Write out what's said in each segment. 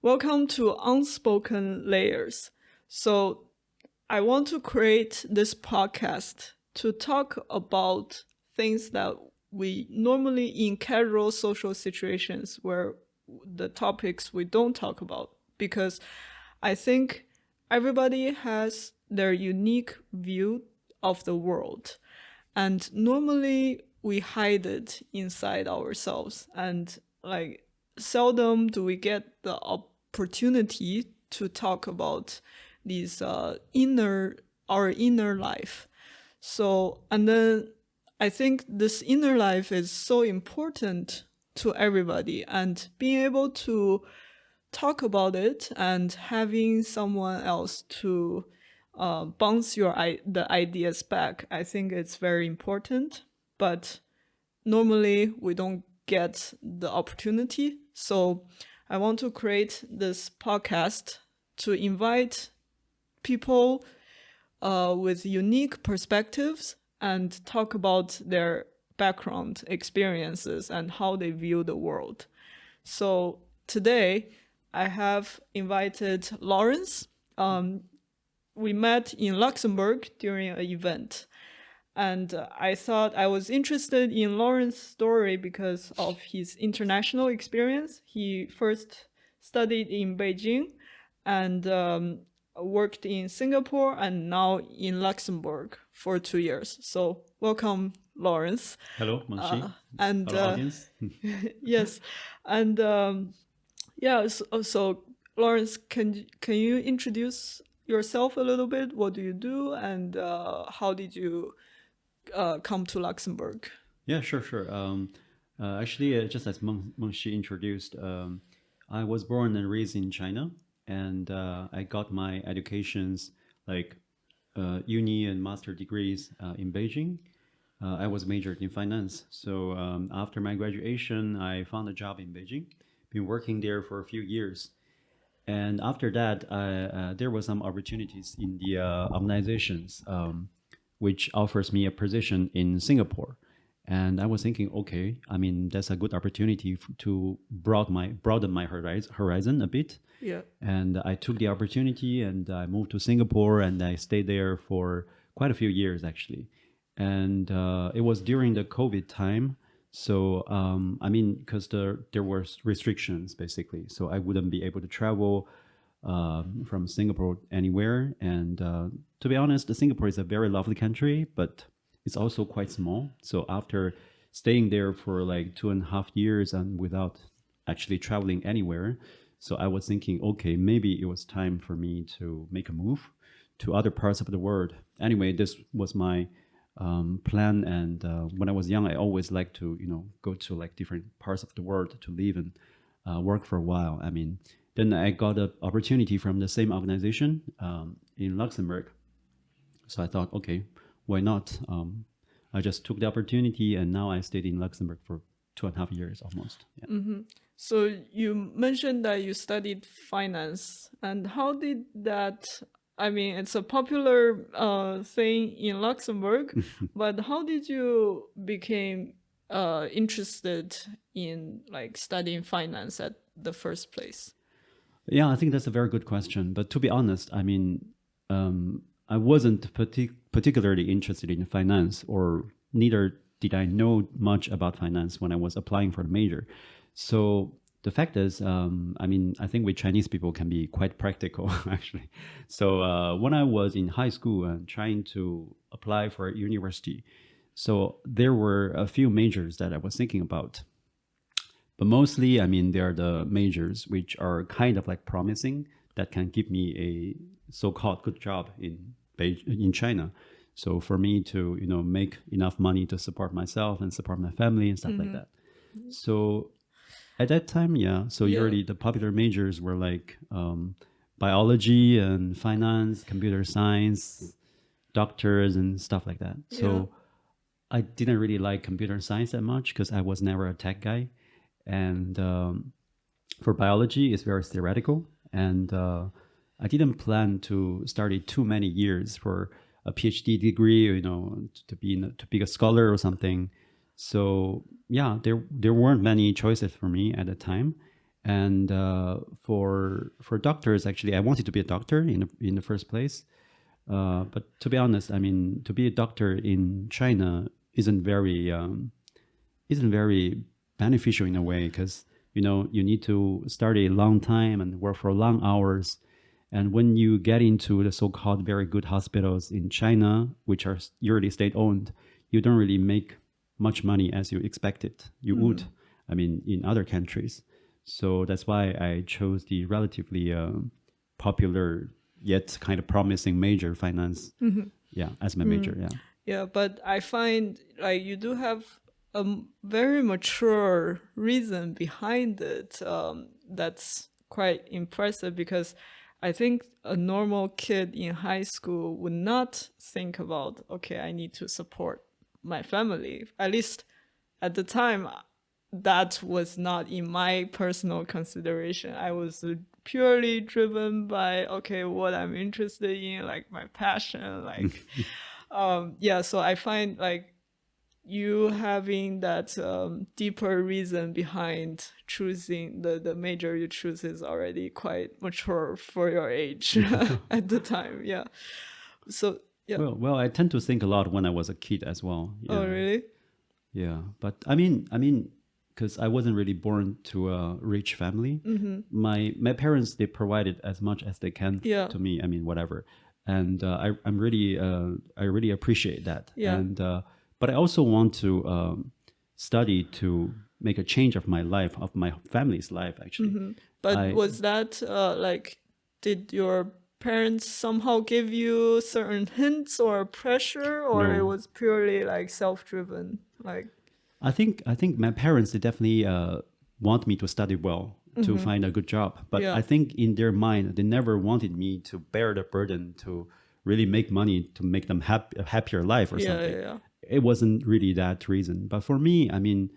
Welcome to Unspoken Layers. So, I want to create this podcast to talk about things that we normally in casual social situations where the topics we don't talk about, because I think everybody has their unique view of the world. And normally we hide it inside ourselves. And like seldom do we get the opportunity to talk about these our inner life. So, and then I think this inner life is so important to everybody, and being able to talk about it and having someone else to bounce the ideas back, I think it's very important. But normally we don't get the opportunity. So I want to create this podcast to invite people with unique perspectives and talk about their background experiences and how they view the world. So today I have invited Larence. We met in Luxembourg during an event. And I thought I was interested in Laurence's story because of his international experience. He first studied in Beijing and worked in Singapore and now in Luxembourg for 2 years. So welcome, Lawrence. Hello, Manshi. And Hello, audience. yes, and yeah. So Lawrence, can you introduce yourself a little bit? What do you do, and how did you come to Luxembourg? Yeah, sure. Actually, just as Mengxi introduced, I was born and raised in China, and I got my educations like uni and master degrees in Beijing. I was majored in finance. So after my graduation, I found a job in Beijing. Been working there for a few years. And after that, there were some opportunities in the organizations, which offers me a position in Singapore. And I was thinking, okay, I mean, that's a good opportunity to broaden my horizon a bit. Yeah. And I took the opportunity and I moved to Singapore and I stayed there for quite a few years, actually. And it was during the COVID time. So, I mean, because there were restrictions, basically. So I wouldn't be able to travel from Singapore anywhere. And to be honest, Singapore is a very lovely country, but it's also quite small. So after staying there for like 2.5 years and without actually traveling anywhere, so I was thinking, okay, maybe it was time for me to make a move to other parts of the world. Anyway, this was my plan. And when I was young, I always liked to, go to like different parts of the world to live and work for a while. I mean, then I got an opportunity from the same organization in Luxembourg. So I thought, okay, why not? I just took the opportunity, and now I stayed in Luxembourg for 2.5 years almost. Yeah. So you mentioned that you studied finance, and how did that? I mean, it's a popular thing in Luxembourg, but how did you became interested in like studying finance at the first place? Yeah, I think that's a very good question. But to be honest, I mean, I wasn't particularly interested in finance, or neither did I know much about finance when I was applying for the major. So the fact is, I mean, I think we Chinese people can be quite practical, actually. So when I was in high school and trying to apply for a university, so there were a few majors that I was thinking about. But mostly, I mean, they are the majors which are kind of like promising that can give me a so-called good job in China. So for me to make enough money to support myself and support my family and stuff like that. So at that time, yeah. So Yeah. usually the popular majors were like biology and finance, computer science, doctors and stuff like that. So I didn't really like computer science that much because I was never a tech guy. And for biology, it's very theoretical. And I didn't plan to study too many years for a PhD degree, to be a scholar or something. So yeah, there weren't many choices for me at the time. And for doctors, actually, I wanted to be a doctor in the first place. But to be honest, I mean, to be a doctor in China isn't very beneficial in a way, because you need to study a long time and work for long hours. And when you get into the so-called very good hospitals in China, which are usually state-owned, you don't really make much money as you expected you would, I mean, in other countries. So that's why I chose the relatively popular yet kind of promising major, finance, yeah, as my major. Yeah. Yeah, but I find like you do have a very mature reason behind it. That's quite impressive, because I think a normal kid in high school would not think about, okay, I need to support my family. At least at the time, that was not in my personal consideration. I was purely driven by, okay, what I'm interested in, like my passion, like yeah. So I find like you having that deeper reason behind choosing the major you choose is already quite mature for your age at the time. Yeah. So yeah. Well, I tend to think a lot when I was a kid as well. Oh, Yeah. really? Yeah, but I mean, because I wasn't really born to a rich family. My parents, they provided as much as they can Yeah. to me. I mean, whatever, and I really appreciate that. Yeah. And but I also want to study to make a change of my life, of my family's life. Actually, But I was that like, did your parents somehow give you certain hints or pressure, or it no. was purely like self-driven? Like, I think my parents, they definitely want me to study well, to find a good job. But Yeah. I think in their mind, they never wanted me to bear the burden to really make money to make them a happier life or yeah, something. yeah, yeah. It wasn't really that reason. But for me, I mean,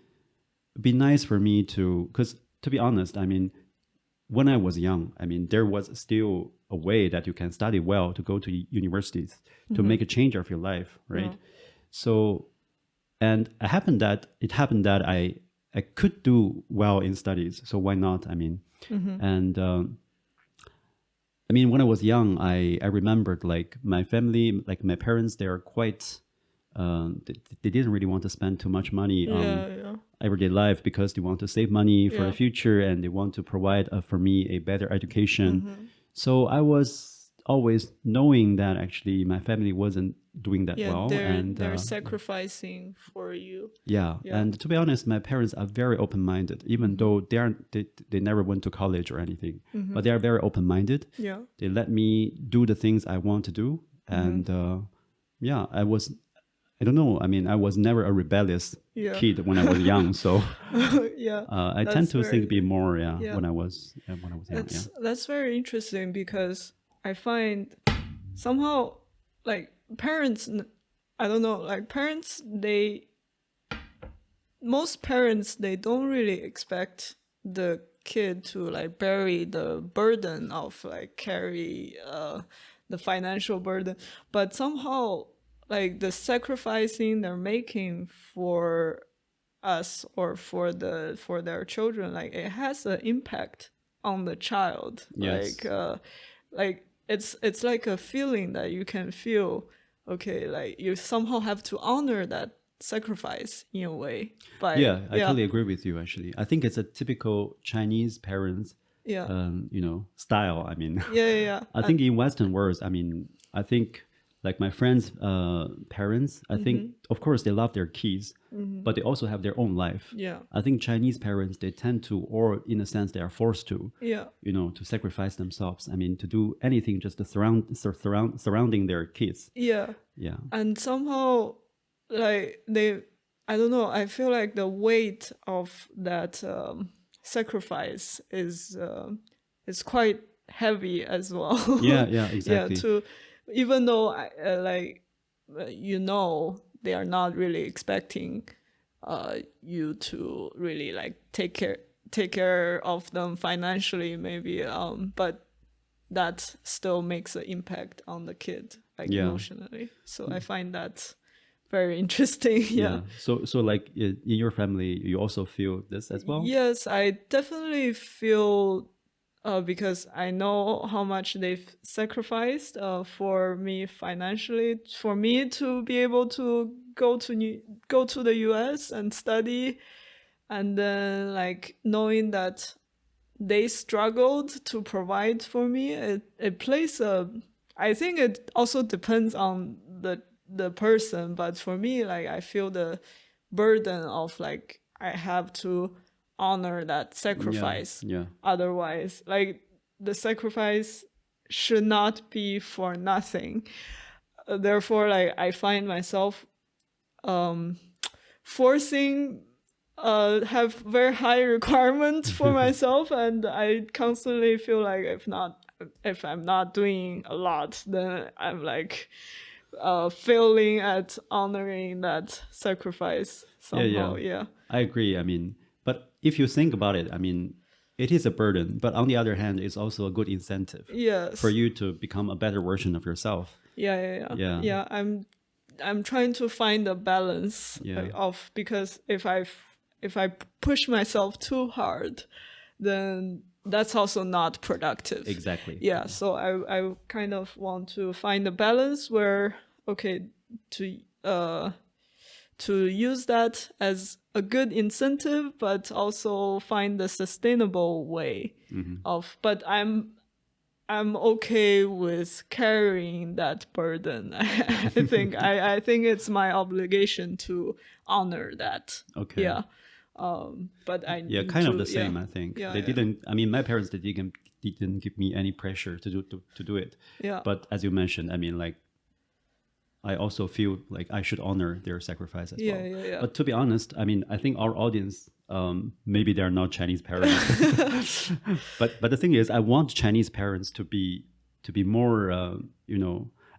it'd be nice for me to, because to be honest, I mean, when I was young, I mean, there was still a way that you can study well, to go to universities, to make a change of your life, right? Yeah. So, and it happened that I could do well in studies, so why not? I mean, and I mean, when I was young, I remembered like my family, like my parents, they are quite they didn't really want to spend too much money on Yeah, yeah. everyday life, because they want to save money for Yeah. the future, and they want to provide for me a better education. So I was always knowing that actually my family wasn't doing that Yeah, well, and they're sacrificing for you. yeah. Yeah. And to be honest, my parents are very open-minded, even though they never went to college or anything, but they are very open-minded. Yeah. They let me do the things I want to do, and yeah, I don't know. I mean, I was never a rebellious Yeah. kid when I was young, so Yeah. I tend That's to think very- more, Yeah. when I was young. Yeah. That's very interesting, because I find somehow like parents, I don't know, like parents, most parents, they don't really expect the kid to like bury the burden of like carry the financial burden, but somehow like the sacrificing they're making for us or for their children, like it has an impact on the child. Yes. Like it's like a feeling that you can feel. Okay, like you somehow have to honor that sacrifice in a way. By Yeah, I totally agree with you. Actually, I think it's a typical Chinese parents, yeah style. I mean, yeah yeah yeah. I think in Western worlds, I mean, I think like my friends' parents, I think of course they love their kids, but they also have their own life. Yeah. I think Chinese parents, they tend to, or in a sense they are forced to, Yeah. to sacrifice themselves. I mean, to do anything just to surrounding their kids. Yeah. Yeah. And somehow like I don't know, I feel like the weight of that sacrifice is quite heavy as well. Yeah, yeah, exactly. Yeah, to even though they are not really expecting you to really like take care of them financially, maybe, but that still makes an impact on the kid, like Yeah. emotionally. So I find that very interesting. Yeah. Yeah. So like in your family, you also feel this as well? Yes, I definitely feel because I know how much they've sacrificed for me financially, for me to be able to go to the US and study, and then like knowing that they struggled to provide for me. It plays a, I think it also depends on the person, but for me, like I feel the burden of like I have to honor that Yeah. sacrifice. Yeah. Otherwise, like the sacrifice should not be for nothing. Therefore, like I find myself forcing have very high requirements for myself, and I constantly feel like if I'm not doing a lot, then I'm like failing at honoring that sacrifice Yeah, yeah. somehow. Yeah. I agree. I mean, but if you think about it, I mean, it is a burden, but on the other hand, it's also a good incentive for Yes. you to become a better version of yourself. Yeah, yeah, yeah. Yeah. Yeah, I'm trying to find a balance Yeah. of, because if I push myself too hard, then that's also not productive. Exactly. Yeah, so I kind of want to find a balance where, okay, to to use that as a good incentive, but also find the sustainable way of. But I'm okay with carrying that burden. I think it's my obligation to honor that. Okay. Yeah. But I Yeah, need kind of to, the yeah. same, I think. Yeah, They yeah. didn't, I mean, my parents, they didn't give me any pressure to do it. Yeah. But as you mentioned, I mean, like, I also feel like I should honor their sacrifice as Yeah, well. yeah, yeah. But to be honest, I mean, I think our audience, maybe they're not Chinese parents, but the thing is, I want Chinese parents to be more,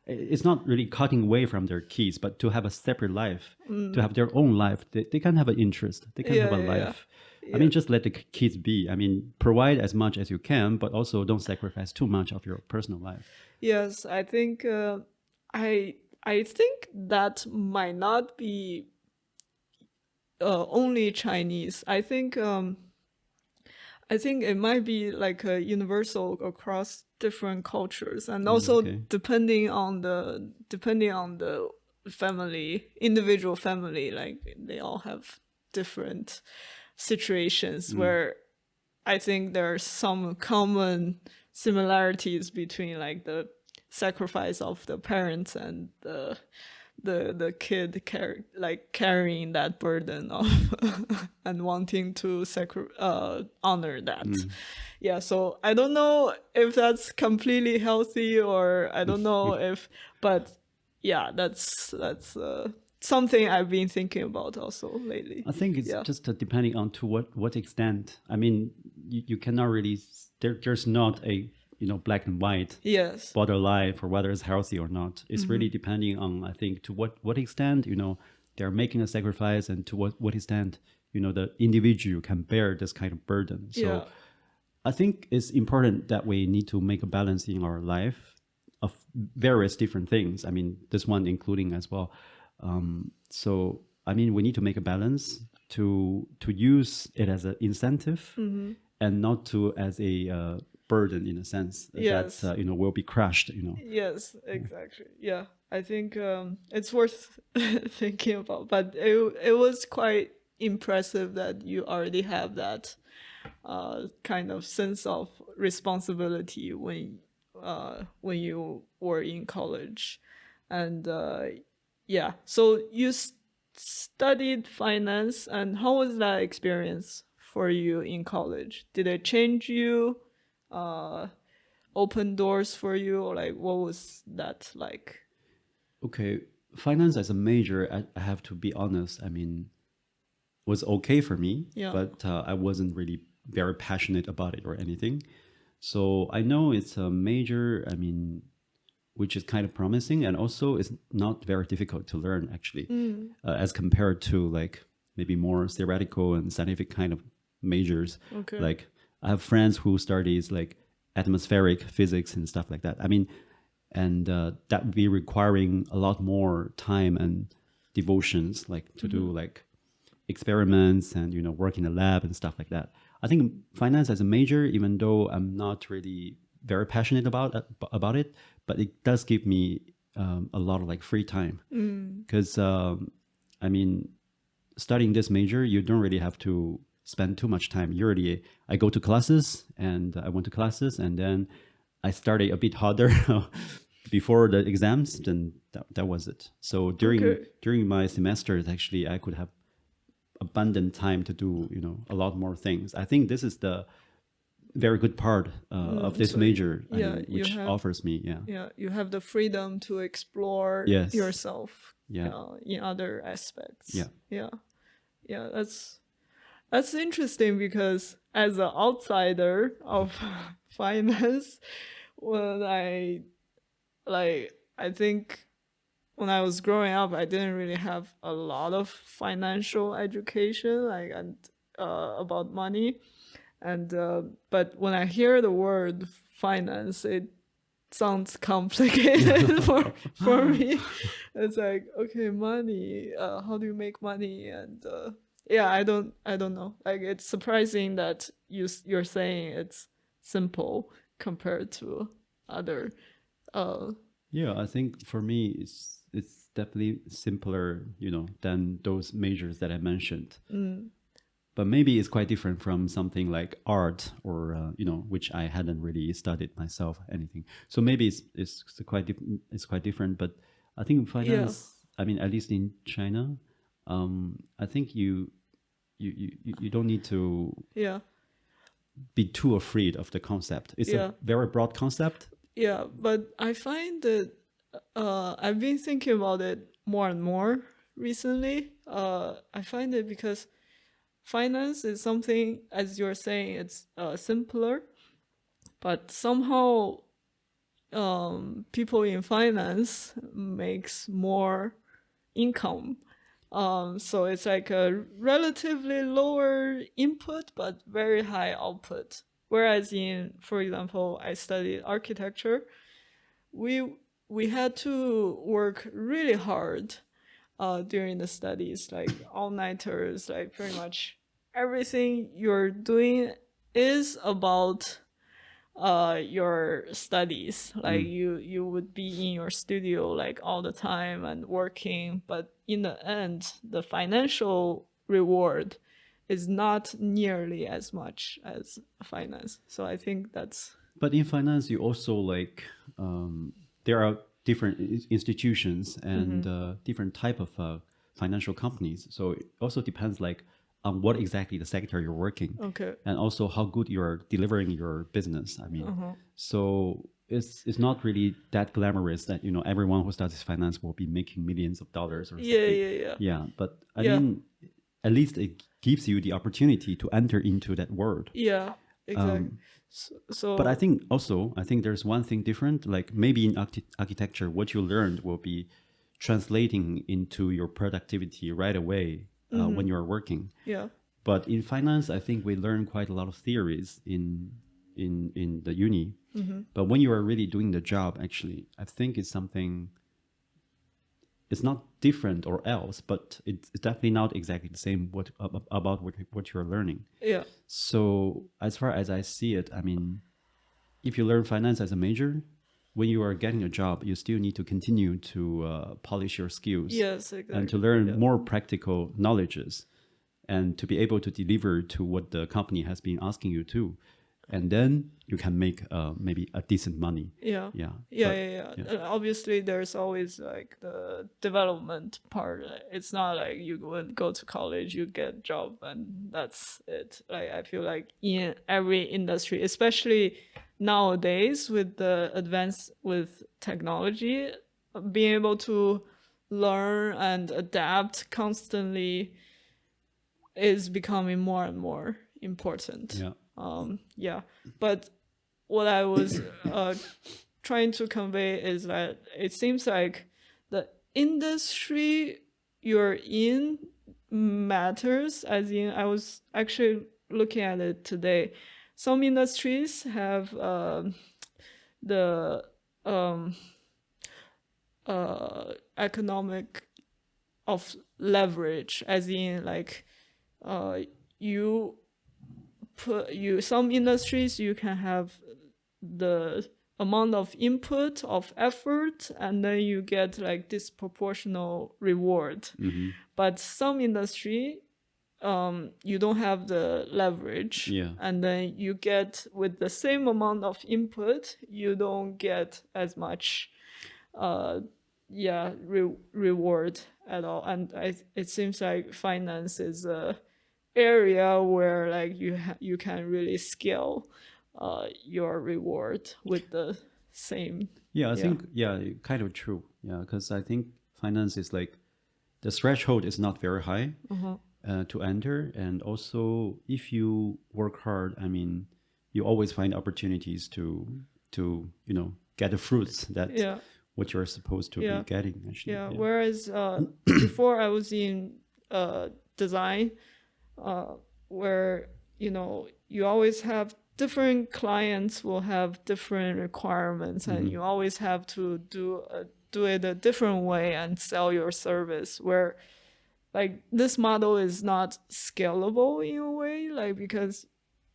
it's not really cutting away from their kids, but to have a separate life, to have their own life. They can have an interest. They can Yeah, have a yeah, yeah. life. I mean, just let the kids be. I mean, provide as much as you can, but also don't sacrifice too much of your personal life. Yes, I think I I think that might not be only Chinese. I think it might be like a universal across different cultures, and also Okay. depending on the family, individual family. Like they all have different situations where I think there are some common similarities between like the sacrifice of the parents and the kid carrying that burden of and wanting to honor that. Yeah, so I don't know if that's completely healthy, or I don't know if, but yeah, that's something I've been thinking about also lately. I think it's Yeah. just depending on to what extent. I mean, you cannot really there's not a black and white Yes. borderline for whether it's healthy or not. It's really depending on, I think, to what extent they're making a sacrifice, and to what extent the individual can bear this kind of burden. So Yeah. I think it's important that we need to make a balance in our life of various different things. I mean, this one including as well. So I mean, we need to make a balance to use it as an incentive and not to as a burden, in a sense Yes. that will be crushed. Yes, exactly. Yeah, I think it's worth thinking about. But it was quite impressive that you already have that kind of sense of responsibility when you were in college, and yeah. So you studied finance, and how was that experience for you in college? Did it change you? Open doors for you, or like what was that like? Okay, finance as a major, I have to be honest, I mean, was okay for me, Yeah. but I wasn't really very passionate about it or anything. So I know it's a major, I mean, which is kind of promising, and also it's not very difficult to learn actually, as compared to like maybe more theoretical and scientific kind of majors. Okay. Like I have friends who studies like atmospheric physics and stuff like that. I mean, and that would be requiring a lot more time and, I mean, energy. And I think it's just depending on to what extent, you know, they're making a sacrifice, and to what extent, you know, they're bearing the burden. So I think it's important that we need to make a balance in our life of various different things. I mean, this one including as well. So devotions, like to do like experiments and work in the lab and stuff like that. I think finance as a major, even though I'm not really very passionate about it, but it does give me a lot of like free time because I mean, studying this major, you don't really have to spend too much time. I go to classes and I went to classes and then I started a bit harder before the exams. Then that was it. So during my semesters, actually, I could have abundant time to do a lot more things. I think this is the very good part of this major, which offers me. You have the freedom to explore Yes. yourself in other aspects. Yeah, that's interesting because as an outsider of finance, when I think when I was growing up, I didn't really have a lot of financial education, about money, and but when I hear the word finance, it sounds complicated for me. It's like, okay, money. How do you make money? And I don't know. Like, it's surprising that you're saying it's simple compared to other. Yeah, I think for me, it's definitely simpler, than those majors that I mentioned. But maybe it's quite different from something like art or which I hadn't really studied myself anything. So maybe it's quite different. But I think finance. I mean, at least in China, I think you don't need to be too afraid of the concept. It's a very broad concept. Yeah, but I find that I've been thinking about it more and more recently. I find it because finance is something, as you're saying, it's simpler, but somehow people in finance makes more income. So it's like a relatively lower input but very high output. Whereas for example, I studied architecture, we had to work really hard during the studies, like all-nighters, like pretty much everything you're doing is about your studies. Like you would be in your studio like all the time and working, but in the end, the financial reward is not nearly as much as finance. So I think that's. But in finance, you also there are different institutions and different type of financial companies. So it also depends on what exactly the sector you're working. Okay. And also how good you're delivering your business. I mean, so it's not really that glamorous that everyone who studies finance will be making millions of dollars or something. Yeah. But I mean, at least it gives you the opportunity to enter into that world. Yeah, exactly. But I think there's one thing different. Like maybe in architecture, what you learned will be translating into your productivity right away when you are working. Yeah. But in finance, I think we learn quite a lot of theories in the uni. But when you are really doing the job, actually, I think it's something. It's not different or else, but it's definitely not exactly the same about what you're learning. Yeah. So as far as I see it, I mean, if you learn finance as a major, when you are getting a job, you still need to continue to polish your skills. Yes, exactly. And to learn more practical knowledges and to be able to deliver to what the company has been asking you to. And then you can make maybe a decent money. Yeah. Obviously, there's always like the development part. It's not like you would go to college, you get a job, and that's it. Like I feel like in every industry, especially nowadays with the advance with technology, being able to learn and adapt constantly is becoming more and more important. But what I was trying to convey is that it seems like the industry you're in matters. As in, I was actually looking at it today. Some industries have the economic of leverage, as in like you some industries you can have the amount of input of effort and then you get like disproportional reward. But some industry you don't have the leverage, and then you get with the same amount of input you don't get as much reward at all. And it seems like finance is a area where like you can really scale your reward with the same. I think kind of true. Because I think finance is like the threshold is not very high to enter, and also if you work hard, I mean, you always find opportunities to get the fruits that what you're supposed to be getting actually. Whereas before I was in design, where you always have different clients will have different requirements, and you always have to do it a different way and sell your service, where like this model is not scalable in a way, like because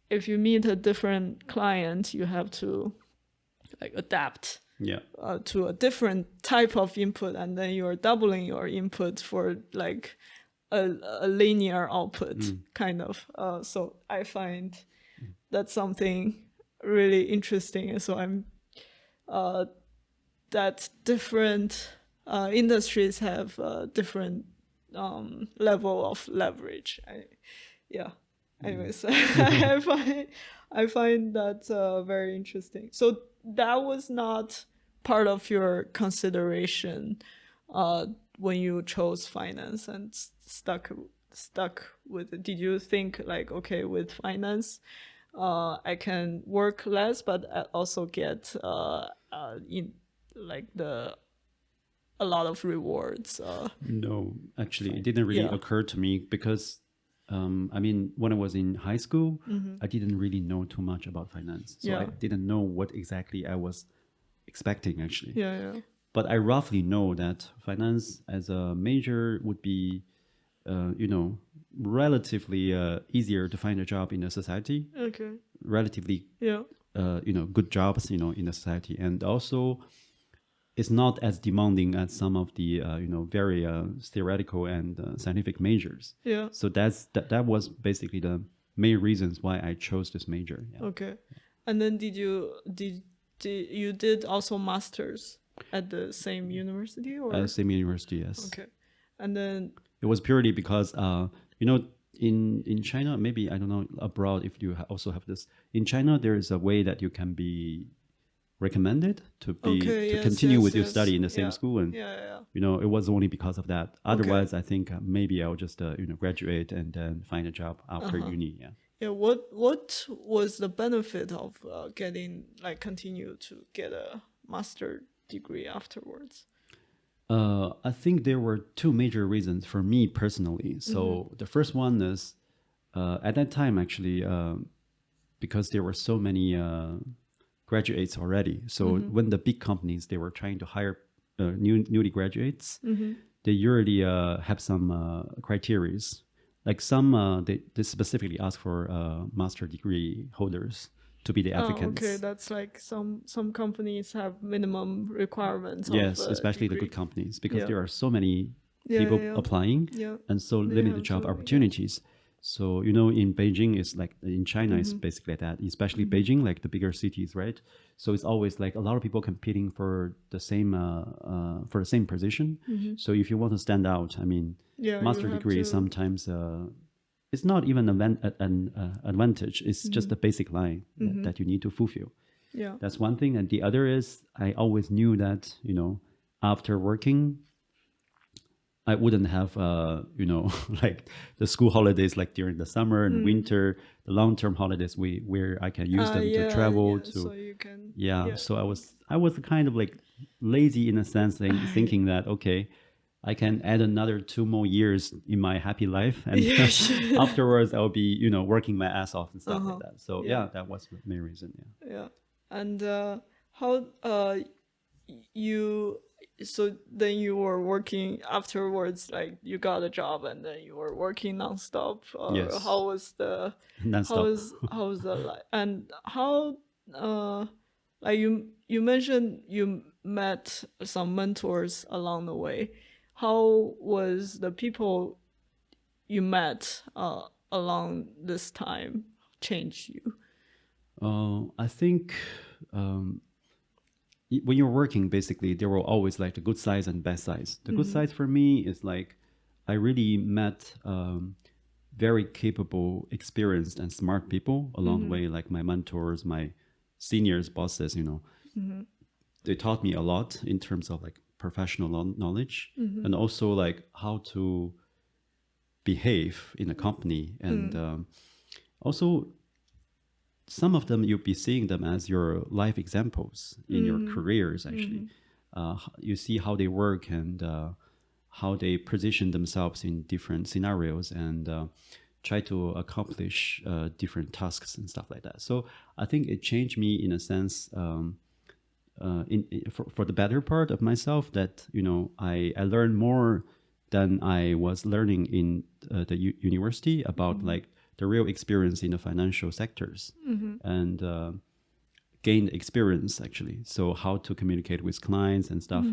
if you meet a different client you have to like adapt to a different type of input, and then you're doubling your input for like a linear output kind of. So I find that's something really interesting. So I'm that different industries have different level of leverage. Anyways, I find that very interesting. So that was not part of your consideration when you chose finance and stuck with it. Did you think like, okay, with finance I can work less but also get in like a lot of rewards? No, actually it didn't really occur to me because I mean, when I was in high school, I didn't really know too much about finance. So I didn't know what exactly I was expecting actually. But I roughly know that finance as a major would be, relatively easier to find a job in a society. Okay. Relatively, good jobs, in the society. And also it's not as demanding as some of the, very theoretical and scientific majors. So that was basically the main reasons why I chose this major. Okay. And then did you did also masters at the same university or? Same university, yes. Okay. And then it was purely because, in China, maybe, I don't know, abroad, if you also have this. In China, there is a way that you can be recommended to continue with your study in the same school. And, it was only because of that. Otherwise, I think maybe I'll just, graduate and then find a job after uni. What was the benefit of continue to get a master degree afterwards? I think there were two major reasons for me personally. So the first one is at that time, actually, because there were so many graduates already. So when the big companies, they were trying to hire newly graduates, they usually have some criteria. Like some, they specifically ask for master degree holders to be the applicants. Okay, that's like some companies have minimum requirements. Yes, especially degree. The good companies, because there are so many people applying and so limited job opportunities. So, in Beijing, it's like in China, it's basically like that, especially Beijing, like the bigger cities, right? So it's always like a lot of people competing for the same position. So if you want to stand out, I mean, master degree sometimes it's not even an advantage. It's just a basic line that you need to fulfill. That's one thing. And the other is I always knew that, after working, I wouldn't have, like the school holidays, like during the summer and winter, the long-term holidays where I can use them to travel to. So you can. So I was kind of like lazy in a sense, thinking that, okay, I can add another 2 more years in my happy life, and afterwards I'll be, working my ass off and stuff like that. So that was the main reason. And how you so then you were working afterwards, like you got a job and then you were working nonstop, or Yes, nonstop. how was the life, and how uh like you mentioned you met some mentors along the way. How was the people you met along this time change you? I think um, when you're working, basically, there were always like the good sides and bad sides. The good sides for me is like I really met very capable, experienced, and smart people along the way, like my mentors, my seniors, bosses. They taught me a lot in terms of like professional knowledge and also like how to behave in a company and also some of them you'll be seeing them as your life examples in your careers actually. You see how they work and how they position themselves in different scenarios and try to accomplish different tasks and stuff like that. So I think it changed me in a sense, for the better part of myself, that I learned more than I was learning in the university about like the real experience in the financial sectors and gained experience actually. So how to communicate with clients and stuff.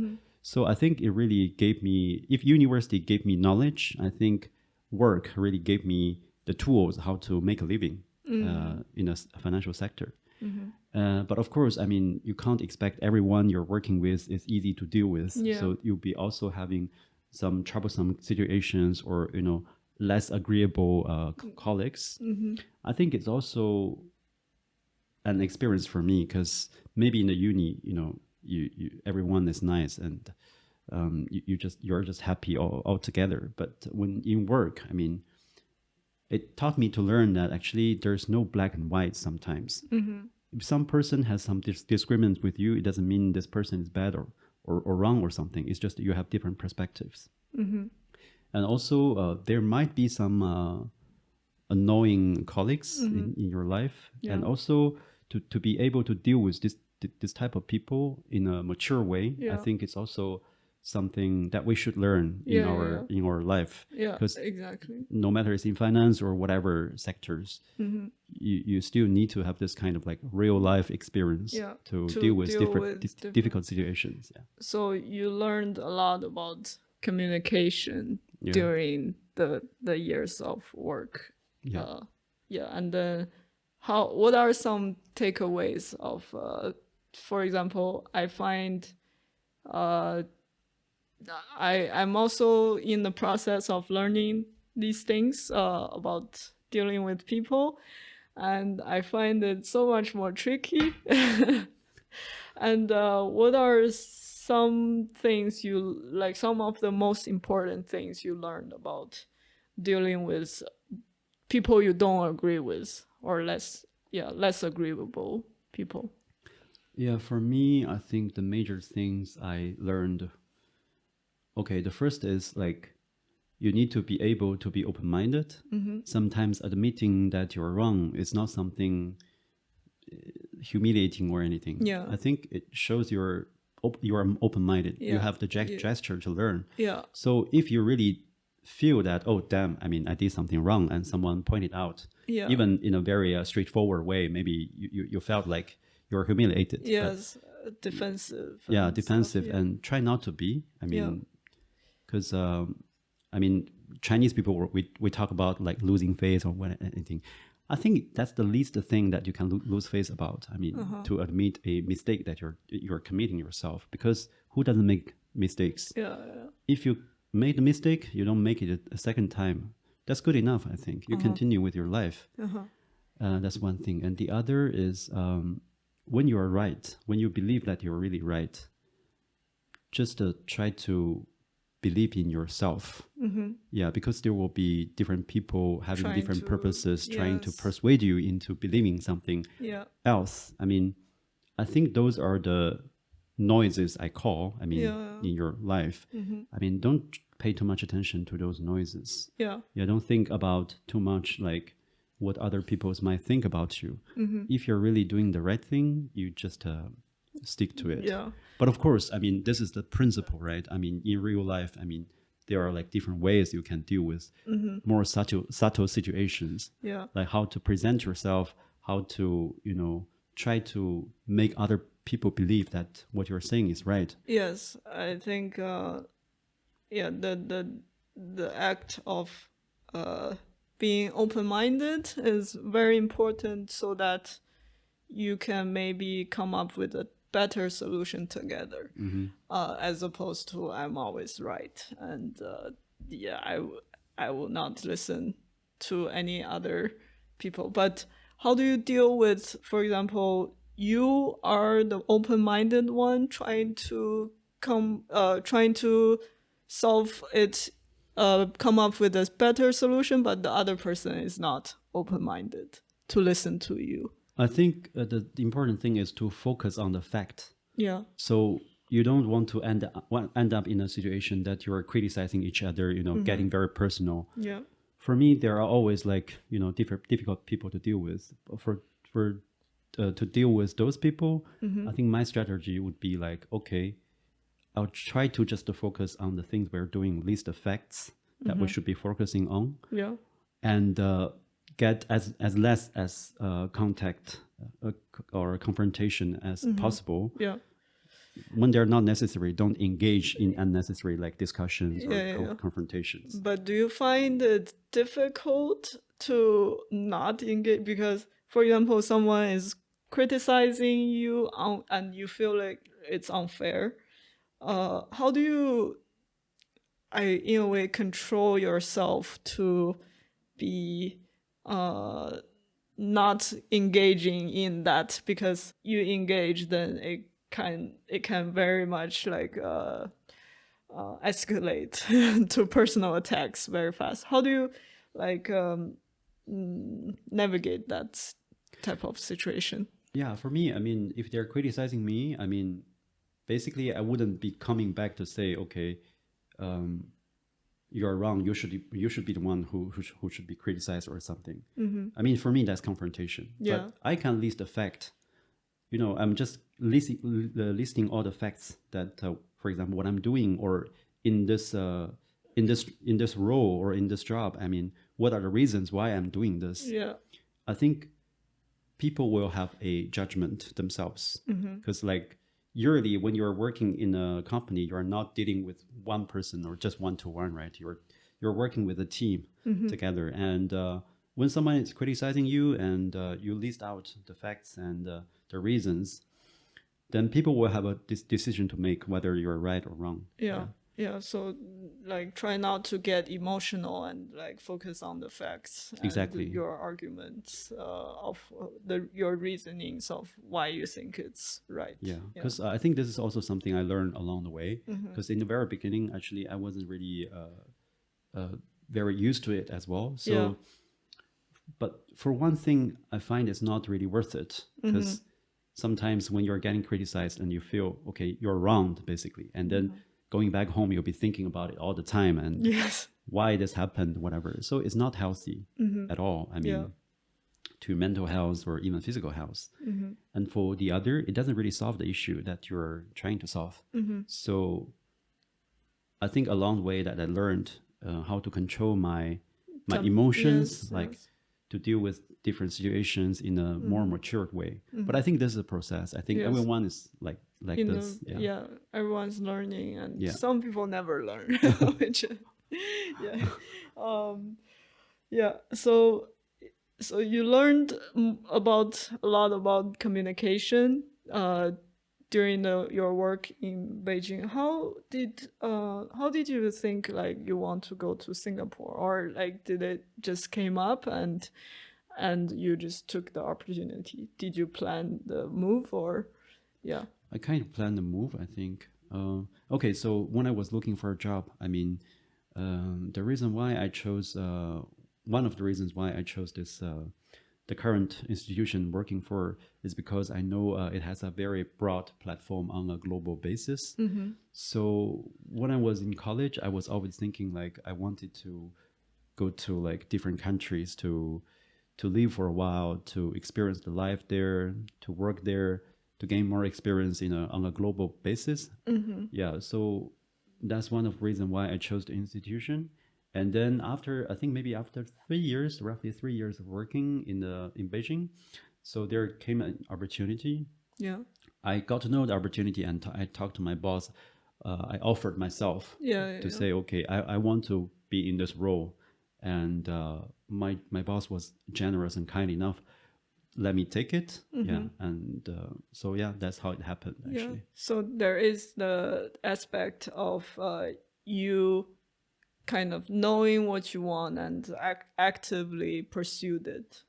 So I think it really gave me, if university gave me knowledge, I think work really gave me the tools how to make a living in a financial sector. But of course, I mean, you can't expect everyone you're working with is easy to deal with. Yeah. So you'll be also having some troublesome situations or, less agreeable colleagues. I think it's also an experience for me because maybe in the uni, everyone is nice and you're just happy all together. But when in work, I mean, it taught me to learn that actually there's no black and white sometimes. If some person has some disagreements with you, it doesn't mean this person is bad or wrong or something. It's just you have different perspectives. And also, there might be some annoying colleagues in your life. Yeah. And also, to be able to deal with this type of people in a mature way, I Yeah. think it's also something that we should learn Yeah, in our life. Yeah, Because exactly. no matter it's in finance or whatever sectors, you still need to have this kind of like real life experience Yeah, to to deal with deal with different- difficult situations. Yeah. So you learned a lot about communication Yeah. during the years of work. Yeah. Yeah, and then what are some takeaways of for example, I find I'm also in the process of learning these things about dealing with people, and I find it so much more tricky. And what are some things you like? Some of the most important things you learned about dealing with people you don't agree with, or less agreeable people. Yeah, for me, I think the major things I learned, okay, the first is like you need to be able to be open-minded. Sometimes admitting that you're wrong is not something humiliating or anything. Yeah. I think it shows you are open-minded. You Yeah. have the Yeah. gesture to learn. Yeah. So if you really feel that, oh damn, I mean, I did something wrong, and someone pointed out, Yeah. even in a very straightforward way, maybe you felt like you're humiliated. But Yes, defensive. yeah, and defensive, stuff, yeah. and try not to be. I Yeah. mean, because I mean, Chinese people we talk about like losing face or anything. I think that's the least thing that you can lose face about. I mean, to admit a mistake that you're committing yourself, because who doesn't make mistakes? Yeah, yeah. If you made a mistake, you don't make it a second time. That's good enough, I think. You continue with your life. That's one thing. And the other is when you are right, when you believe that you're really right, just try to believe in yourself. Yeah, because there will be different people having Trying different to- purposes, trying to yes. persuade you into believing something Yeah. else. I mean, I think those are the noises I call, I mean, Yeah. in your life. I mean, don't pay too much attention to those noises. Yeah. Yeah, don't think about too much like what other people might think about you. If you're really doing the right thing, you just stick to it. Yeah. But of course, I mean, this is the principle, right? I mean, in real life, I mean, there are like different ways you can deal with more subtle situations. Yeah. Like how to present yourself, how to, try to make other people believe that what you're saying is right. Yes, I think yeah, the act of being open-minded is very important so that you can maybe come up with a better solution together, as opposed to I'm always right. And yeah, I will not listen to any other people. But how do you deal with, for example, you are the open-minded one trying to solve it, come up with a better solution, but the other person is not open-minded to listen to you? I think the important thing is to focus on the fact. Yeah. So you don't want to end up in a situation that you're criticizing each other, getting very personal. Yeah. For me, there are always like, difficult people to deal with. To deal with those people, I think my strategy would be like, okay, I'll try to just focus on the things we're doing, list the facts that we should be focusing on, Yeah. and get as less as contact or confrontation as possible. Yeah. When they're not necessary, don't engage in unnecessary like discussions or Yeah. confrontations. But do you find it difficult to not engage? Because, for example, someone is criticizing you and you feel like it's unfair. How do you, in a way, control yourself to be not engaging in that? Because you engage, then it can very much like escalate to personal attacks very fast. How do you like navigate that type of situation? Yeah, for me, I mean, if they're criticizing me, I mean, basically, I wouldn't be coming back to say, okay, you're wrong. You should be the one who should be criticized or something. I mean, for me, that's confrontation. Yeah. But I can list the fact. I'm just listing all the facts that, for example, what I'm doing or in this role or in this job. I mean, what are the reasons why I'm doing this? Yeah. I think people will have a judgment themselves because like usually when you're working in a company, you're not dealing with one person or just one-to-one, right? You're working with a team together, and when someone is criticizing you and you list out the facts and the reasons, then people will have a decision to make whether you're right or wrong. Yeah, so like try not to get emotional and like focus on the facts and Exactly. your arguments of your reasonings of why you think it's right. Yeah, because I think this is also something I learned along the way. Because in the very beginning, actually, I wasn't really very used to it as well. So, but for one thing, I find it's not really worth it because sometimes when you're getting criticized and you feel okay, you're wronged basically, and then going back home, you'll be thinking about it all the time and why this happened, whatever. So it's not healthy at all. I mean, to mental health or even physical health. And for the other, it doesn't really solve the issue that you're trying to solve. So I think along the way that I learned how to control my emotions, to deal with different situations in a more matured way. But I think this is a process. I think everyone is like this. Everyone's learning, and some people never learn. Which, So you learned a lot about communication during your work in Beijing. How did you think like you want to go to Singapore, or like did it just came up and you just took the opportunity? Did you plan the move or I kind of planned the move, I think. Okay, so when I was looking for a job, I mean, the reason why I chose one of the reasons why I chose this the current institution working for is because I know it has a very broad platform on a global basis. So when I was in college, I was always thinking like I wanted to go to like different countries to live for a while, to experience the life there, to work there. to gain more experience on a global basis. Yeah, so that's one of the reasons why I chose the institution. And then after, I think maybe after 3 years, roughly 3 years of working in Beijing, so there came an opportunity. Yeah. I got to know the opportunity, and I talked to my boss. I offered myself to say, okay, I want to be in this role. And my boss was generous and kind enough, let me take it. Yeah. And so, yeah, that's how it happened, actually. Yeah. So there is the aspect of you kind of knowing what you want and actively pursued it.